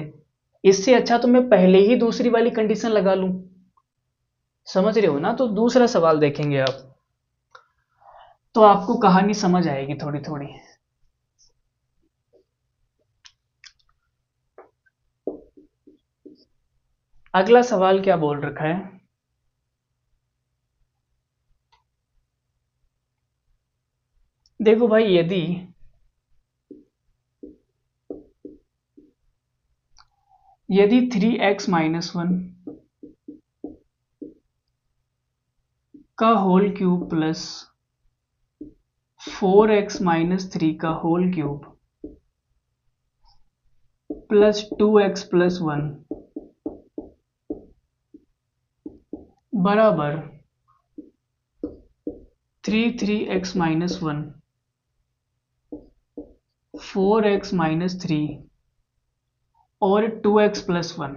इससे अच्छा तो मैं पहले ही दूसरी वाली कंडीशन लगा लूं। समझ रहे हो ना। तो दूसरा सवाल देखेंगे आप, तो आपको कहानी समझ आएगी थोड़ी थोड़ी। अगला सवाल क्या बोल रखा है, देखो भाई यदि 3x माइनस 1 का whole cube plus 4x minus 3 का whole cube plus 2x plus 1 बराबर 3x माइनस 1 4x माइनस 3 और 2x प्लस 1,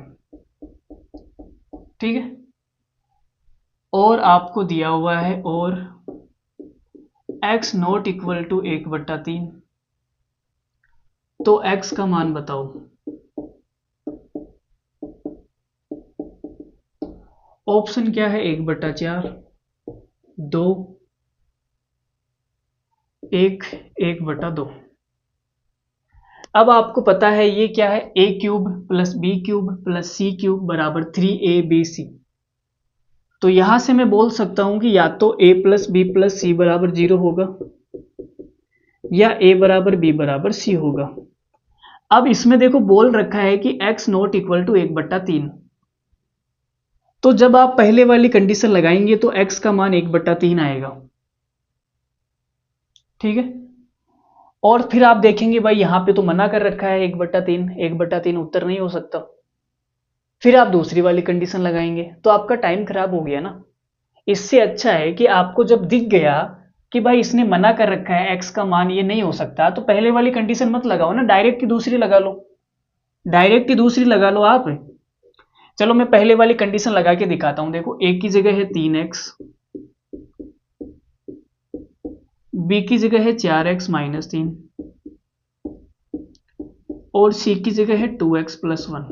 ठीक है, और आपको दिया हुआ है और x नॉट इक्वल टू 1/3, तो x का मान बताओ। ऑप्शन क्या है, 1/4 2 1 1/2। अब आपको पता है ये क्या है, a cube plus B cube plus C cube बराबर 3abc। तो यहां से मैं बोल सकता हूं कि या तो a plus B plus c बराबर 0 होगा या a बराबर b बराबर c होगा। अब इसमें देखो बोल रखा है कि x नॉट इक्वल टू 1/3, तो जब आप पहले वाली कंडीशन लगाएंगे तो x का मान 1/3 आएगा, ठीक है। और फिर आप देखेंगे भाई यहां पे तो मना कर रखा है 1/3, 1/3 उत्तर नहीं हो सकता, फिर आप दूसरी वाली कंडीशन लगाएंगे, तो आपका टाइम खराब हो गया ना। इससे अच्छा है कि आपको जब दिख गया कि भाई इसने मना कर रखा है x का मान ये नहीं हो सकता, तो पहले वाली कंडीशन मत लगाओ ना, डायरेक्ट ही दूसरी लगा लो, डायरेक्ट ही दूसरी लगा लो आप। चलो मैं पहले वाली कंडीशन लगा के दिखाता हूं, देखो a की जगह है 3x, b की जगह है 4x माइनस 3 और c की जगह है 2x प्लस 1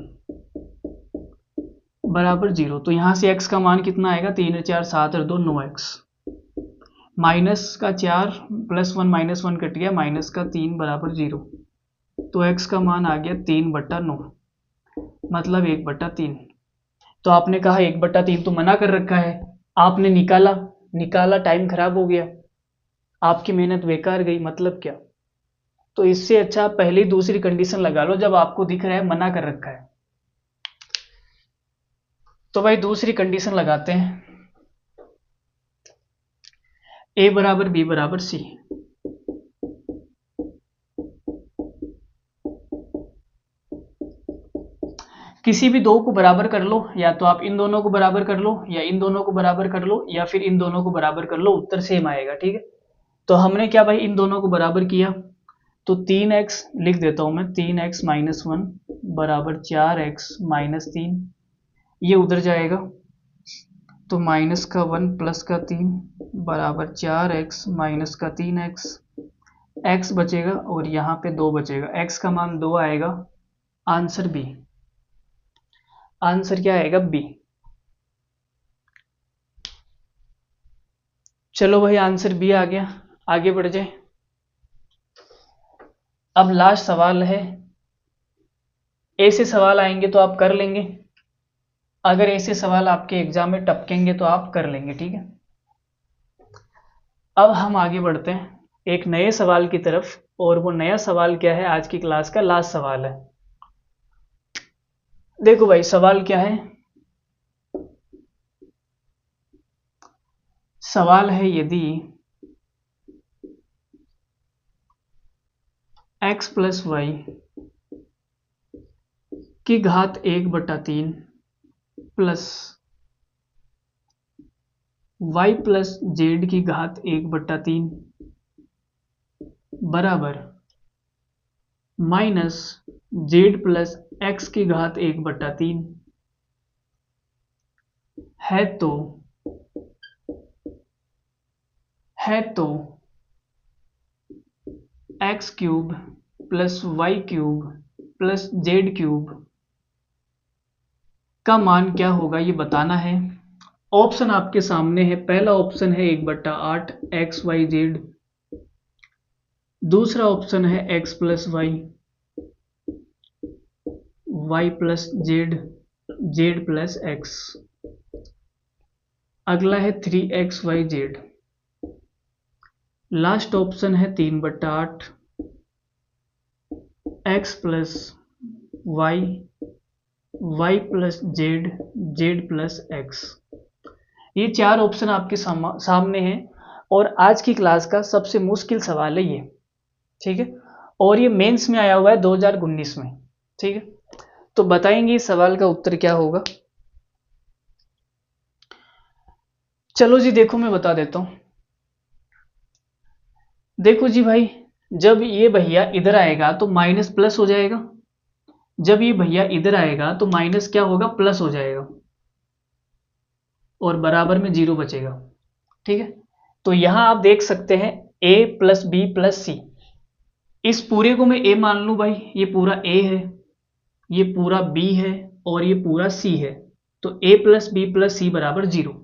बराबर 0। तो यहां से x का मान कितना आएगा, 3 4 7 और 2 9x, माइनस का 4 प्लस 1 माइनस 1 कट गया, माइनस का 3 बराबर 0। तो x का मान आ गया 3/9 मतलब 1/3। तो आपने कहा 1/3 तो मना कर रखा है, आपने निकाला टाइम खराब हो गया, आपकी मेहनत बेकार गई, मतलब क्या। तो इससे अच्छा पहले ही दूसरी कंडीशन लगा लो जब आपको दिख रहा है मना कर रखा है। तो भाई दूसरी कंडीशन लगाते हैं, ए बराबर बी बराबर सी। किसी भी दो को बराबर कर लो, या तो आप इन दोनों को बराबर कर लो, या इन दोनों को बराबर कर लो, या फिर इन दोनों को बराबर कर लो, उत्तर सेम आएगा। ठीक है, तो हमने क्या भाई इन दोनों को बराबर किया, तो 3x लिख देता हूं मैं, 3x माइनस 1 बराबर 4x माइनस 3, ये उधर जाएगा, तो माइनस का 1 प्लस का 3 बराबर 4x माइनस का 3x, x बचेगा और यहाँ पे 2 बचेगा, x का मान 2 आएगा, आंसर बी। आंसर क्या आएगा? बी। चलो भाई आंसर बी आ गया, आगे बढ़ जाए। अब लास्ट सवाल है, ऐसे सवाल आएंगे तो आप कर लेंगे, अगर ऐसे सवाल आपके एग्जाम में टपकेंगे तो आप कर लेंगे। ठीक है, अब हम आगे बढ़ते हैं एक नए सवाल की तरफ, और वो नया सवाल क्या है, आज की क्लास का लास्ट सवाल है। देखो भाई सवाल क्या है, सवाल है यदि x प्लस वाई की घात 1/3 प्लस y प्लस जेड की घात 1/3 बराबर माइनस जेड प्लस एक्स की घात 1/3 है, तो x cube plus y cube plus z cube का मान क्या होगा, ये बताना है। ऑप्शन आपके सामने है, पहला ऑप्शन है 1/8 एक्स वाई जेड, दूसरा ऑप्शन है x plus y, y plus z, z plus x, अगला है 3xyz, लास्ट ऑप्शन है 3/8 x plus y, y plus z, z plus x. ये चार ऑप्शन आपके सामने हैं, और आज की क्लास का सबसे मुश्किल सवाल है ये। ठीक है, और ये मेंस में आया हुआ है 2019 में। ठीक है, तो बताएंगे इस सवाल का उत्तर क्या होगा। चलो जी देखो मैं बता देता हूं। देखो जी भाई, जब ये भैया इधर आएगा तो माइनस प्लस हो जाएगा, जब ये भैया इधर आएगा तो माइनस क्या होगा, प्लस हो जाएगा, और बराबर में 0 बचेगा। ठीक है, तो यहां आप देख सकते हैं a प्लस बी प्लस सी, इस पूरे को मैं a मान लूं भाई, ये पूरा a है, ये पूरा b है, और ये पूरा c है, तो a plus B plus c बराबर 0।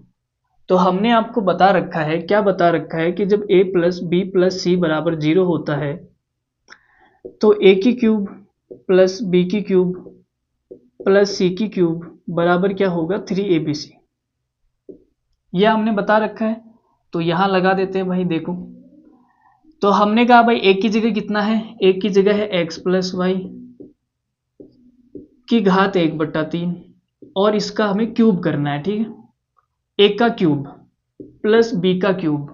तो हमने आपको बता रखा है, क्या बता रखा है कि जब a plus B plus c बराबर 0 होता है तो a की क्यूब प्लस बी की क्यूब प्लस सी की क्यूब बराबर क्या होगा, 3abc। यह हमने बता रखा है, तो यहां लगा देते हैं भाई। देखो तो हमने कहा भाई एक की जगह कितना है, एक की जगह है x प्लस वाई की घात 1/3, और इसका हमें क्यूब करना है। ठीक है, a का क्यूब प्लस b का क्यूब,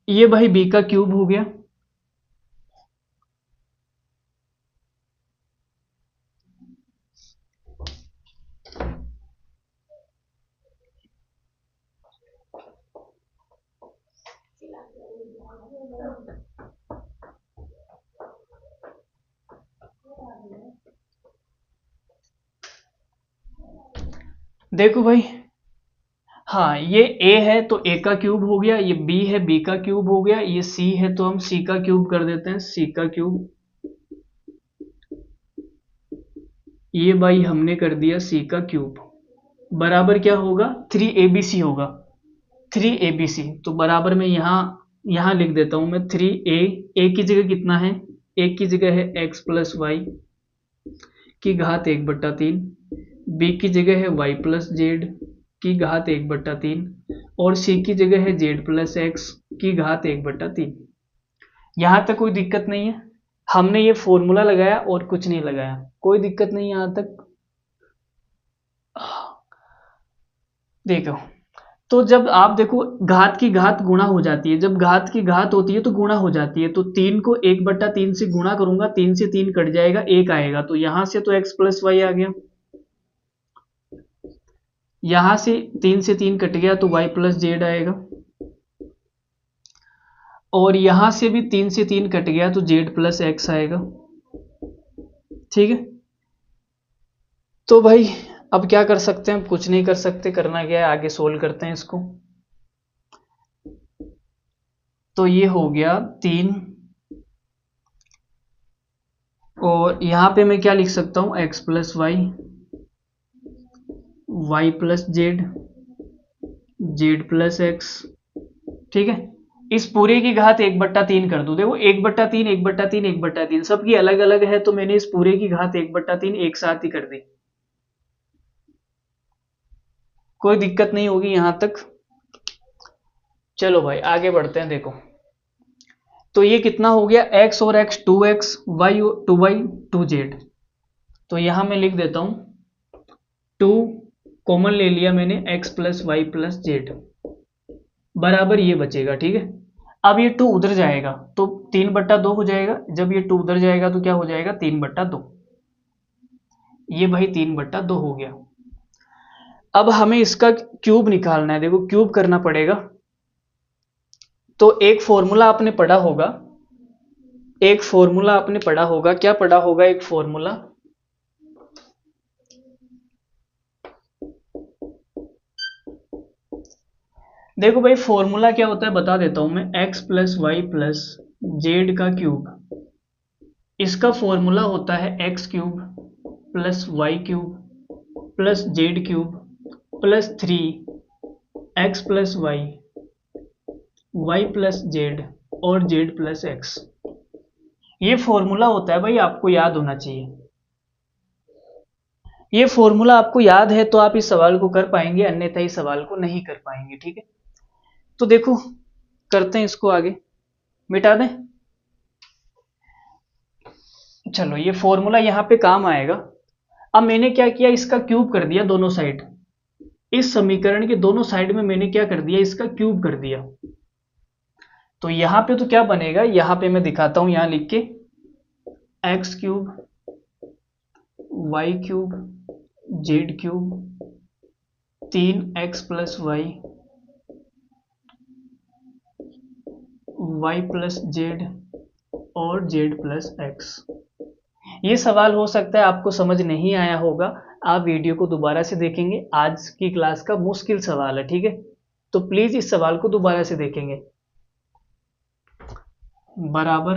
ये भाई b का क्यूब हो गया, देखो भाई, हाँ ये a है तो a का क्यूब हो गया, ये b है b का क्यूब हो गया, ये c है तो हम c का क्यूब कर देते हैं, c का क्यूब, ये भाई हमने कर दिया c का क्यूब, बराबर क्या होगा, 3abc होगा, 3abc। तो बराबर में यहाँ लिख देता हूं मैं 3a, a की जगह कितना है, a की जगह है x प्लस वाई की घात 1/3, b की जगह है y प्लस जेड की घात 1/3, और c की जगह है z प्लस एक्स की घात 1/3। यहां तक कोई दिक्कत नहीं है। हमने ये फॉर्मूला लगाया और कुछ नहीं लगाया, कोई दिक्कत नहीं यहां तक। देखो, तो जब आप देखो घात की घात गुणा हो जाती है, जब घात की घात होती है तो गुणा हो जाती है, तो 3 को 1/3 से गुणा करूंगा, 3 से 3 कट जाएगा, 1 आएगा, तो यहां से तो x प्लस वाई आ गया, यहां से 3 से 3 कट गया तो y प्लस जेड आएगा, और यहां से भी 3 से 3 कट गया तो z प्लस एक्स आएगा। ठीक है, तो भाई अब क्या कर सकते हैं, कुछ नहीं कर सकते, करना क्या है, आगे सोल्व करते हैं इसको। तो ये हो गया 3, और यहां पे मैं क्या लिख सकता हूं, x plus y, y plus z, z plus x. ठीक है, इस पूरे की घात 1/3 कर दूं, देखो 1/3 1/3 1/3 सबकी अलग अलग है, तो मैंने इस पूरे की घात 1/3 एक साथ ही कर दी, कोई दिक्कत नहीं होगी यहां तक। चलो भाई आगे बढ़ते हैं। देखो तो ये कितना हो गया, x और x 2x, y 2y 2z, तो यहां मैं लिख देता हूं 2 कॉमन ले लिया मैंने, x plus y plus z बराबर ये बचेगा। ठीक है, अब ये 2 उधर जाएगा तो 3/2 हो जाएगा, जब ये 2 उधर जाएगा तो क्या हो जाएगा 3/2, ये भाई 3/2 हो गया। अब हमें इसका क्यूब निकालना है, देखो क्यूब करना पड़ेगा। तो एक फॉर्मूला आपने पढ़ा होगा, एक फॉर्मूला आपने पढ़ा होगा, क्या पढ़ा होगा, एक फॉर्मूला, देखो भाई फॉर्मूला क्या होता है बता देता हूं मैं, x plus y plus z का क्यूब, इसका फॉर्मूला होता है x cube plus y cube plus z cube plus 3x plus y, y plus z और जेड प्लस एक्स। ये फॉर्मूला होता है भाई, आपको याद होना चाहिए। ये फॉर्मूला आपको याद है तो आप इस सवाल को कर पाएंगे, अन्यथा इस सवाल को नहीं कर पाएंगे। ठीक है, तो देखो करते हैं इसको आगे, मिटा दें। चलो ये फॉर्मूला यहां पे काम आएगा। अब मैंने क्या किया, इसका क्यूब कर दिया दोनों साइड, इस समीकरण के दोनों साइड में मैंने क्या कर दिया, इसका क्यूब कर दिया। तो यहां पे तो क्या बनेगा, यहां पे मैं दिखाता हूं, यहां लिख के x cube y cube z cube 3x plus y, y plus z और जेड प्लस एक्स। ये सवाल हो सकता है आपको समझ नहीं आया होगा, आप वीडियो को दोबारा से देखेंगे, आज की क्लास का मुश्किल सवाल है। ठीक है, तो प्लीज इस सवाल को दोबारा से देखेंगे। बराबर,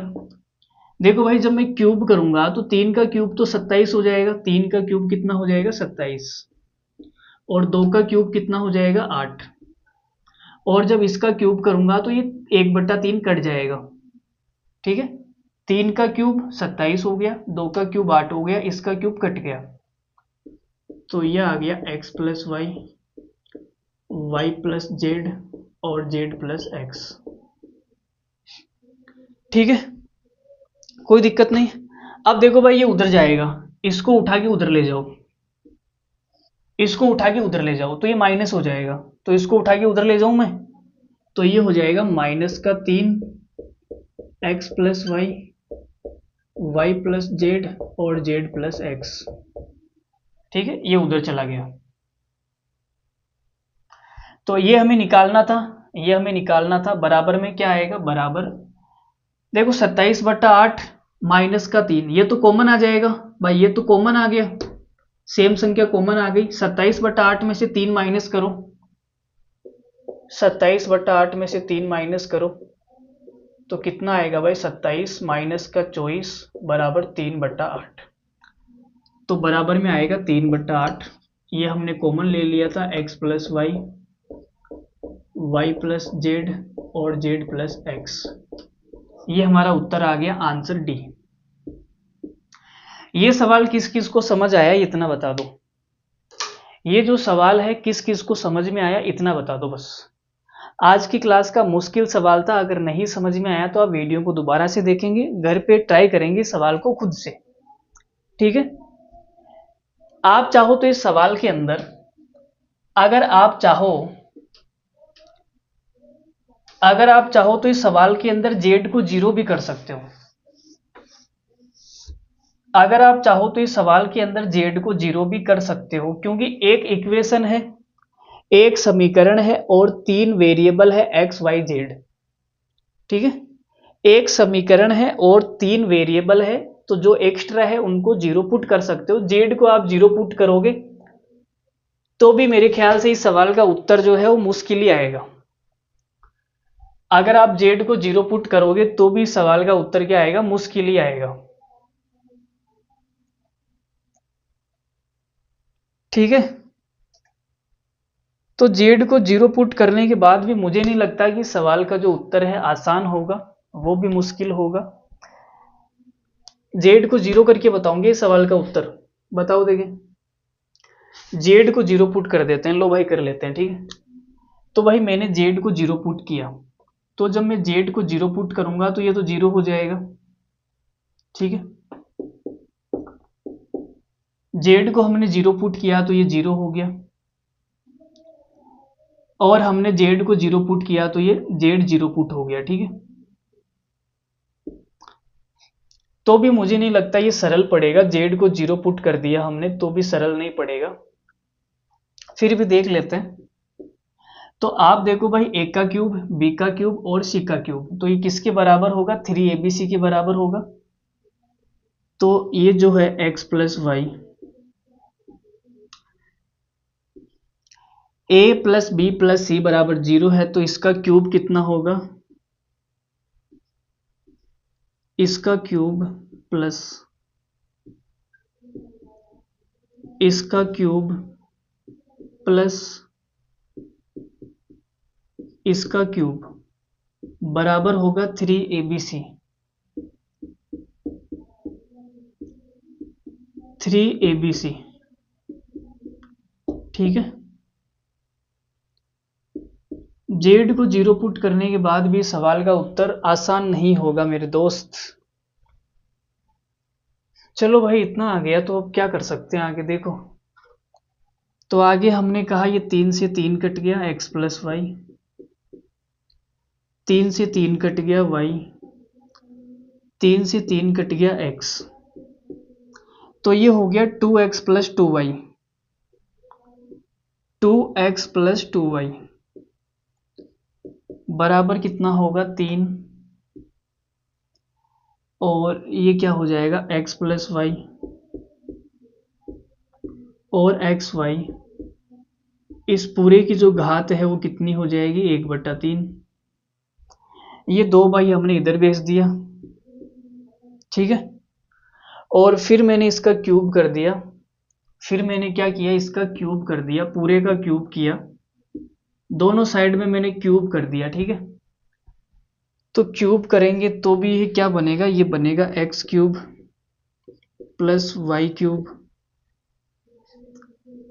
देखो भाई जब मैं क्यूब करूंगा तो 3 का क्यूब तो 27 हो जाएगा, 3 का क्यूब कितना हो जाएगा 27, और 2 का क्यूब कितना हो जाएगा 8, और जब इसका क्यूब करूंगा तो ये 1/3 कट जाएगा। ठीक है, 3 का क्यूब 27 हो गया, 2 का क्यूब 8 हो गया, इसका क्यूब कट गया, तो ये आ गया x plus y, y plus z और जेड प्लस एक्स। ठीक है, कोई दिक्कत नहीं। अब देखो भाई ये उधर जाएगा, इसको उठा के उधर ले जाओ, इसको उठा के उधर ले जाओ तो ये माइनस हो जाएगा, तो इसको उठा के उधर ले जाऊं मैं, तो ये हो जाएगा -3 x plus y, y plus z और जेड प्लस एक्स। ठीक है, ये उधर चला गया, तो ये हमें निकालना था, ये हमें निकालना था। बराबर में क्या आएगा, बराबर देखो 27/8 माइनस का 3, ये तो कॉमन आ जाएगा भाई, ये तो कॉमन आ गया, सेम संख्या कॉमन आ गई। 27/8 में से 3 माइनस करो, 27/8 में से 3 माइनस करो तो कितना आएगा भाई, 27 माइनस का 24 बराबर 3/8, तो बराबर में आएगा 3/8। ये हमने कॉमन ले लिया था, x plus y, y plus z और जेड प्लस एक्स। ये हमारा उत्तर आ गया, आंसर डी। ये सवाल किस किस को समझ आया इतना बता दो, ये जो सवाल है किस किस को समझ में आया इतना बता दो बस। आज की क्लास का मुश्किल सवाल था, अगर नहीं समझ में आया तो आप वीडियो को दोबारा से देखेंगे, घर पे ट्राई करेंगे सवाल को खुद से, ठीक है। आप चाहो तो इस सवाल के अंदर, अगर आप चाहो तो इस सवाल के अंदर जेड को जीरो भी कर सकते हो। अगर आप चाहो तो इस सवाल के अंदर जेड को जीरो भी कर सकते हो, क्योंकि एक इक्वेशन है, एक समीकरण है और तीन वेरिएबल है एक्स वाई जेड, ठीक है। एक समीकरण है और तीन वेरिएबल है, तो जो एक्स्ट्रा है उनको जीरो पुट कर सकते हो। जेड को आप जीरो पुट करोगे तो भी मेरे ख्याल से इस सवाल का उत्तर जो है वो मुश्किल ही आएगा। अगर आप जेड को जीरो पुट करोगे तो भी सवाल का उत्तर क्या आएगा, मुश्किल ही आएगा, ठीक है। तो जेड को जीरो पुट करने के बाद भी मुझे नहीं लगता कि सवाल का जो उत्तर है आसान होगा, वो भी मुश्किल होगा। जेड को जीरो करके बताऊंगे इस सवाल का उत्तर, बताओ देखें। जेड को जीरो पुट कर देते हैं, लो भाई कर लेते हैं, ठीक है। तो भाई मैंने जेड को जीरो पुट किया, तो जब मैं जेड को जीरो पुट करूंगा तो ये तो जीरो हो जाएगा, ठीक है। जेड को हमने जीरो पुट किया तो ये जीरो हो गया, और हमने जेड को जीरो पुट किया तो ये जेड जीरो पुट हो गया, ठीक है। तो भी मुझे नहीं लगता ये सरल पड़ेगा, जेड को जीरो पुट कर दिया हमने तो भी सरल नहीं पड़ेगा, फिर भी देख लेते हैं। तो आप देखो भाई, ए का क्यूब, बी का क्यूब और सी का क्यूब, तो ये किसके बराबर होगा, 3abc के बराबर होगा। तो ये जो है x प्लस वाई, ए प्लस बी प्लस सी बराबर 0 है, तो इसका क्यूब कितना होगा, इसका क्यूब प्लस इसका क्यूब प्लस इसका क्यूब बराबर होगा 3abc, 3abc, ठीक है। जेड को जीरो पुट करने के बाद भी सवाल का उत्तर आसान नहीं होगा मेरे दोस्त। चलो भाई इतना आ गया तो अब क्या कर सकते हैं आगे, देखो। तो आगे हमने कहा ये 3 से 3 कट गया, x प्लस वाई, 3 से 3 कट गया y, 3 से 3 कट गया x, तो ये हो गया 2x plus 2y, 2x plus 2y बराबर कितना होगा 3, और ये क्या हो जाएगा x प्लस वाई और एक्स वाई, इस पूरे की जो घात है वो कितनी हो जाएगी, 1/3। ये 2 हमने इधर भेज दिया, ठीक है। और फिर मैंने इसका क्यूब कर दिया, फिर मैंने क्या किया, इसका क्यूब कर दिया, पूरे का क्यूब किया, दोनों साइड में मैंने क्यूब कर दिया, ठीक है। तो क्यूब करेंगे तो भी ये क्या बनेगा, ये बनेगा x cube plus y cube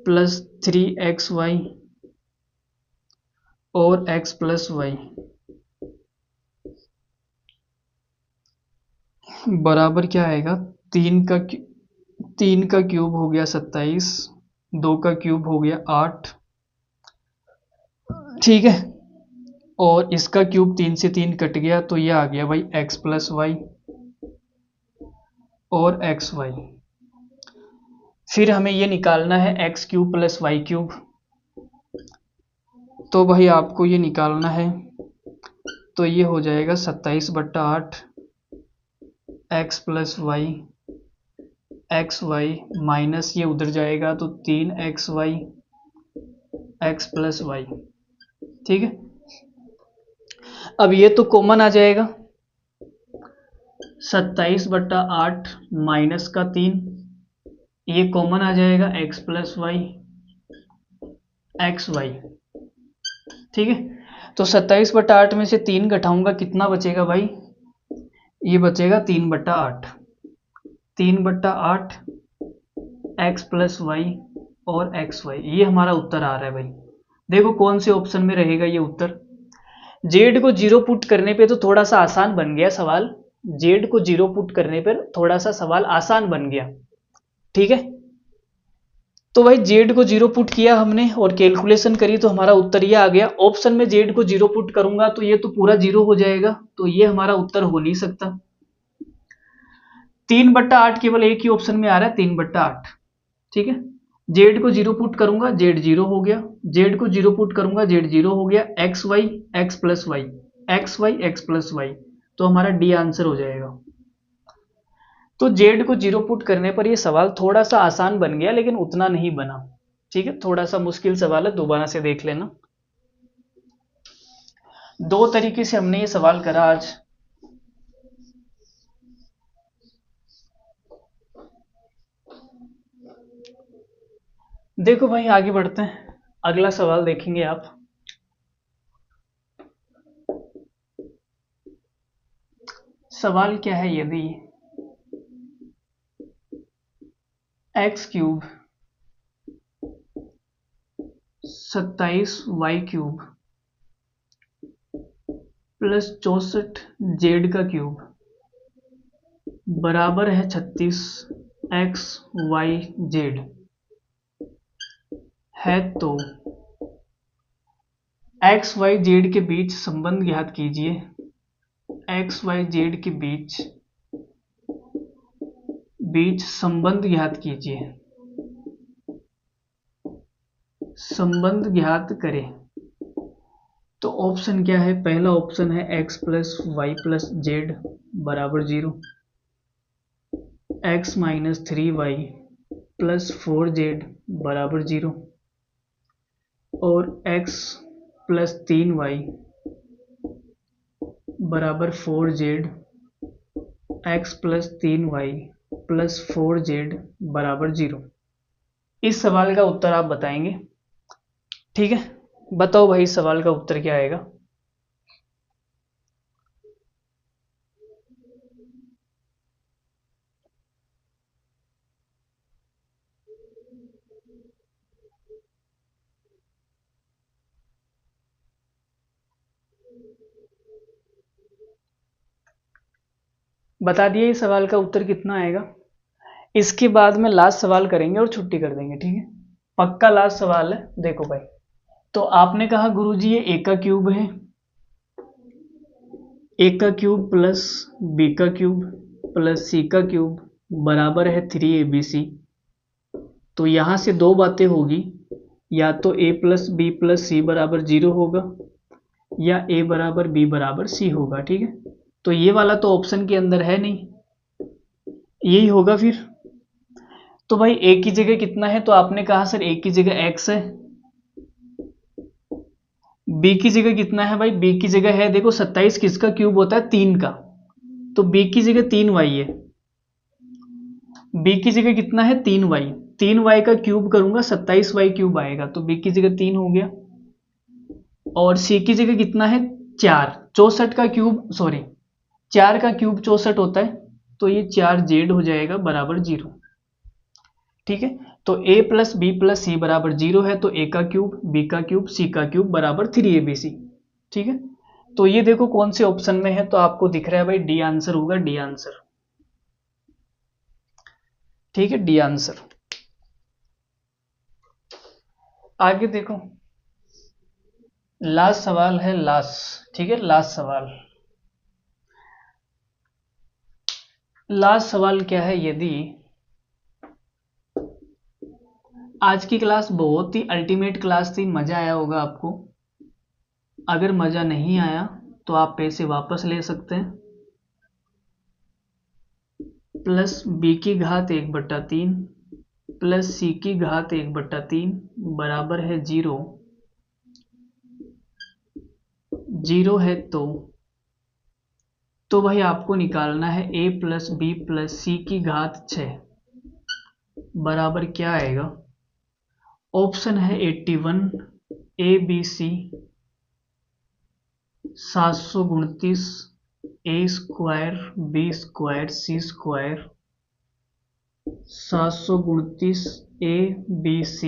plus 3xy और x प्लस वाई बराबर क्या आएगा, 3 का क्यूब हो गया 27, 2 का क्यूब हो गया 8, ठीक है। और इसका क्यूब 3 से 3 कट गया, तो ये आ गया भाई x प्लस वाई और एक्स वाई। फिर हमें ये निकालना है x cube plus y cube, तो भाई आपको ये निकालना है, तो ये हो जाएगा 27/8 x plus y, x y minus ये उधर जाएगा तो 3xy एक्स प्लस वाई, ठीक है। अब ये तो कॉमन आ जाएगा, 27/8 माइनस का 3, ये कॉमन आ जाएगा x plus y x y, ठीक है। तो 27/8 में से 3 घटाऊंगा, कितना बचेगा भाई, ये बचेगा 3/8, 3/8 एक्स प्लस वाई और एक्स वाई, ये हमारा उत्तर आ रहा है भाई। देखो कौन से ऑप्शन में रहेगा ये उत्तर, जेड को 0 पुट करने पे तो थोड़ा सा आसान बन गया सवाल, जेड को 0 पुट करने पर थोड़ा सा सवाल आसान बन गया। ठीक है, तो भाई जेड को 0 पुट किया हमने और कैलकुलेशन करी तो हमारा उत्तर ये आ गया। ऑप्शन में जेड को 0 पुट करूंगा तो ये तो पूरा 0 हो जाएगा, तो ये हमारा उत्तर हो नहीं सकता। 3/8 केवल एक ही ऑप्शन में आ रहा है, 3/8। ठीक है, जेड को 0 पुट करूंगा, जेड 0 हो गया, जेड को 0 पुट करूंगा, जेड 0 हो गया, x y x plus y, x y x plus y, तो हमारा डी आंसर हो जाएगा। तो जेड को 0 पुट करने पर यह सवाल थोड़ा सा आसान बन गया, लेकिन उतना नहीं बना। ठीक है, थोड़ा सा मुश्किल सवाल है, दोबारा से देख लेना। दो तरीके से हमने ये सवाल करा आज। देखो भाई आगे बढ़ते हैं, अगला सवाल देखेंगे आप। सवाल क्या है, यदि x cube 27y³ plus 64 Z का क्यूब बराबर है 36 XY Z है, तो XYZ के बीच संबंध ज्ञात कीजिए। XYZ के बीच संबंध ज्ञात कीजिए, संबंध ज्ञात करें। तो ऑप्शन क्या है, पहला ऑप्शन है x plus y plus z बराबर 0, x minus 3y plus 4z बराबर 0, और x प्लस 3y बराबर 4z, x plus 3y plus 4z बराबर 0। इस सवाल का उत्तर आप बताएंगे। ठीक है, बताओ भाई इस सवाल का उत्तर क्या आएगा। बता दिए इस सवाल का उत्तर कितना आएगा। इसके बाद में लास्ट सवाल करेंगे और छुट्टी कर देंगे। ठीक है, पक्का लास्ट सवाल है। देखो भाई, तो आपने कहा गुरुजी ये ए का क्यूब है, ए का क्यूब प्लस बी का क्यूब प्लस सी का क्यूब बराबर है 3ABC। तो यहां से दो बातें होगी, या तो ए प्लस बी प्लस सी बराबर 0 होगा, या ए बराबर बी बराबर सी होगा। ठीक है, तो ये वाला तो ऑप्शन के अंदर है नहीं, यही होगा फिर। तो भाई ए की जगह कितना है, तो आपने कहा सर ए की जगह x है। बी की जगह कितना है भाई, बी की जगह है, देखो 27 किसका क्यूब होता है, 3 का, तो बी की जगह 3y है। बी की जगह कितना है, 3y, 3y का क्यूब करूंगा 27y³ आएगा, तो बी की जगह 3 हो गया। और सी की जगह कितना है, 4, 64 का क्यूब, सॉरी 4 का क्यूब 64 होता है, तो ये 4z हो जाएगा बराबर 0। ठीक है, तो a plus B plus c बराबर 0 है, तो a का क्यूब बी का क्यूब सी का क्यूब बराबर 3ABC। ठीक है, तो ये देखो कौन से ऑप्शन में है, तो आपको दिख रहा है भाई डी आंसर होगा, डी आंसर। ठीक है, डी आंसर। आगे देखो, लास्ट सवाल है, लास्ट। ठीक है, लास्ट सवाल। लास्ट सवाल क्या है, यदि आज की क्लास बहुत ही अल्टीमेट क्लास थी, मजा आया होगा आपको। अगर मजा नहीं आया तो आप पैसे वापस ले सकते हैं। प्लस बी की घात 1/3 प्लस सी की घात 1/3 बराबर है 0। 0 है, तो भाई आपको निकालना है a प्लस बी प्लस सी की घात 6 बराबर क्या आएगा। ऑप्शन है 81, ABC 729, A² B² C² 729 ABC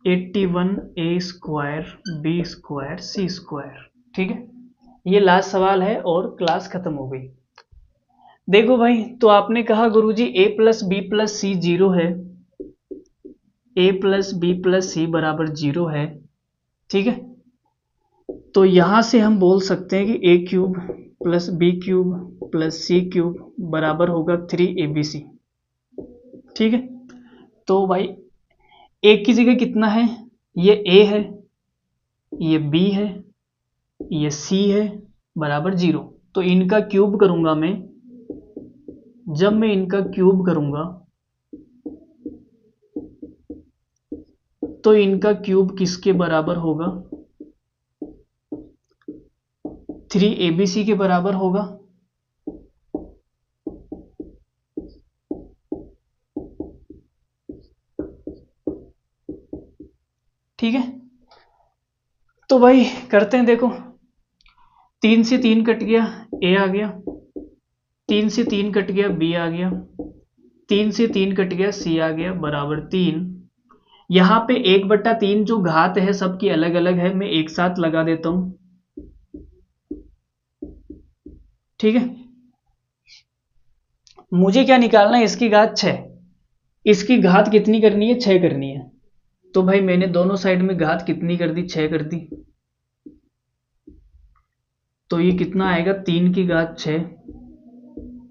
81a² b² c²। ठीक है, ये लास्ट सवाल है और क्लास खत्म हो गई। देखो भाई, तो आपने कहा गुरुजी a प्लस बी प्लस सी 0 है, a plus B plus c बराबर 0 है। ठीक है, तो यहां से हम बोल सकते हैं कि a³ plus b³ plus c³ बराबर होगा 3abc। ठीक है, तो भाई a की जगह कितना है, ये a है, ये b है, ये c है, बराबर 0। तो इनका क्यूब करूंगा मैं, जब मैं इनका क्यूब करूंगा तो इनका क्यूब किसके बराबर होगा, 3abc के बराबर होगा। ठीक है, तो भाई करते हैं। देखो 3 से 3 कट गया, a आ गया, 3 से 3 कट गया, b आ गया, 3 से 3 कट गया, c आ गया, बराबर 3। यहां पे 1/3 जो घात है सबकी अलग अलग है, मैं एक साथ लगा देता हूं। ठीक है, मुझे क्या निकालना है, इसकी घात 6, इसकी घात कितनी करनी है, 6 करनी है। तो भाई मैंने दोनों साइड में घात कितनी कर दी, 6 कर दी। तो ये कितना आएगा, 3 की घात 6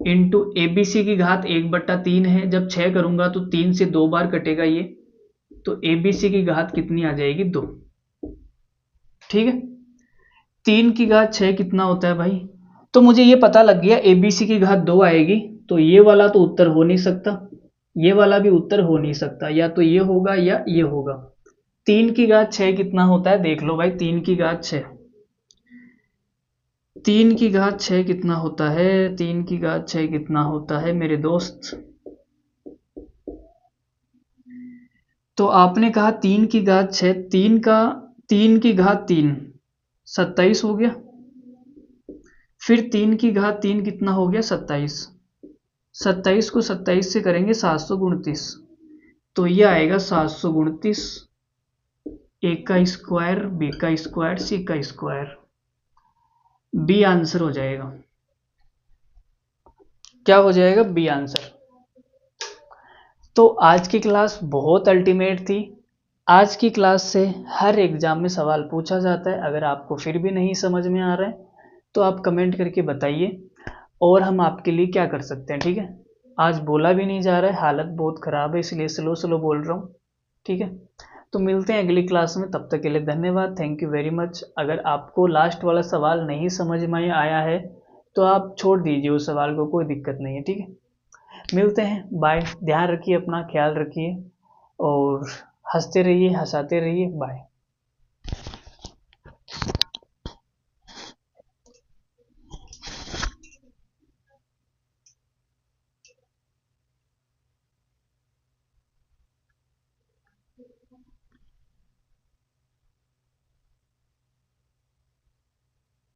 इंटू एबीसी की घात 1/3 है। जब 6 करूंगा तो 3 से 2 बार कटेगा ये, तो एबीसी की घात कितनी आ जाएगी, 2। ठीक है, 3 की घात 6 कितना होता है भाई, तो मुझे ये पता लग गया एबीसी की घात 2 आएगी। तो ये वाला तो उत्तर हो नहीं सकता, ये वाला भी उत्तर हो नहीं सकता, या तो ये होगा या ये होगा। 3 की घात 6 कितना होता है, देख लो भाई, 3 की घात 6, 3 की घात 6 कितना होता है, 3 की घात 6 कितना होता है मेरे दोस्त। तो आपने कहा 3 की घात 6, 3 की घात 3 27 हो गया, फिर 3 की घात 3 कितना हो गया, 27। 27 को 27 से करेंगे 729, तो ये आएगा 729, a का स्क्वायर, b का स्क्वायर, c का स्क्वायर, बी आंसर हो जाएगा। क्या हो जाएगा, बी आंसर। तो आज की क्लास बहुत अल्टीमेट थी। आज की क्लास से हर एग्जाम में सवाल पूछा जाता है। अगर आपको फिर भी नहीं समझ में आ रहा है तो आप कमेंट करके बताइए और हम आपके लिए क्या कर सकते हैं। ठीक है, आज बोला भी नहीं जा रहा है, हालत बहुत ख़राब है, इसलिए स्लो स्लो बोल रहा हूँ। ठीक है, तो मिलते हैं अगली क्लास में, तब तक के लिए धन्यवाद, थैंक यू वेरी मच। अगर आपको लास्ट वाला सवाल नहीं समझ में आया है तो आप छोड़ दीजिए उस सवाल को, कोई दिक्कत नहीं है। ठीक है, मिलते हैं, बाय। ध्यान रखिए अपना, ख्याल रखिए और हंसते रहिए, हंसाते रहिए, बाय।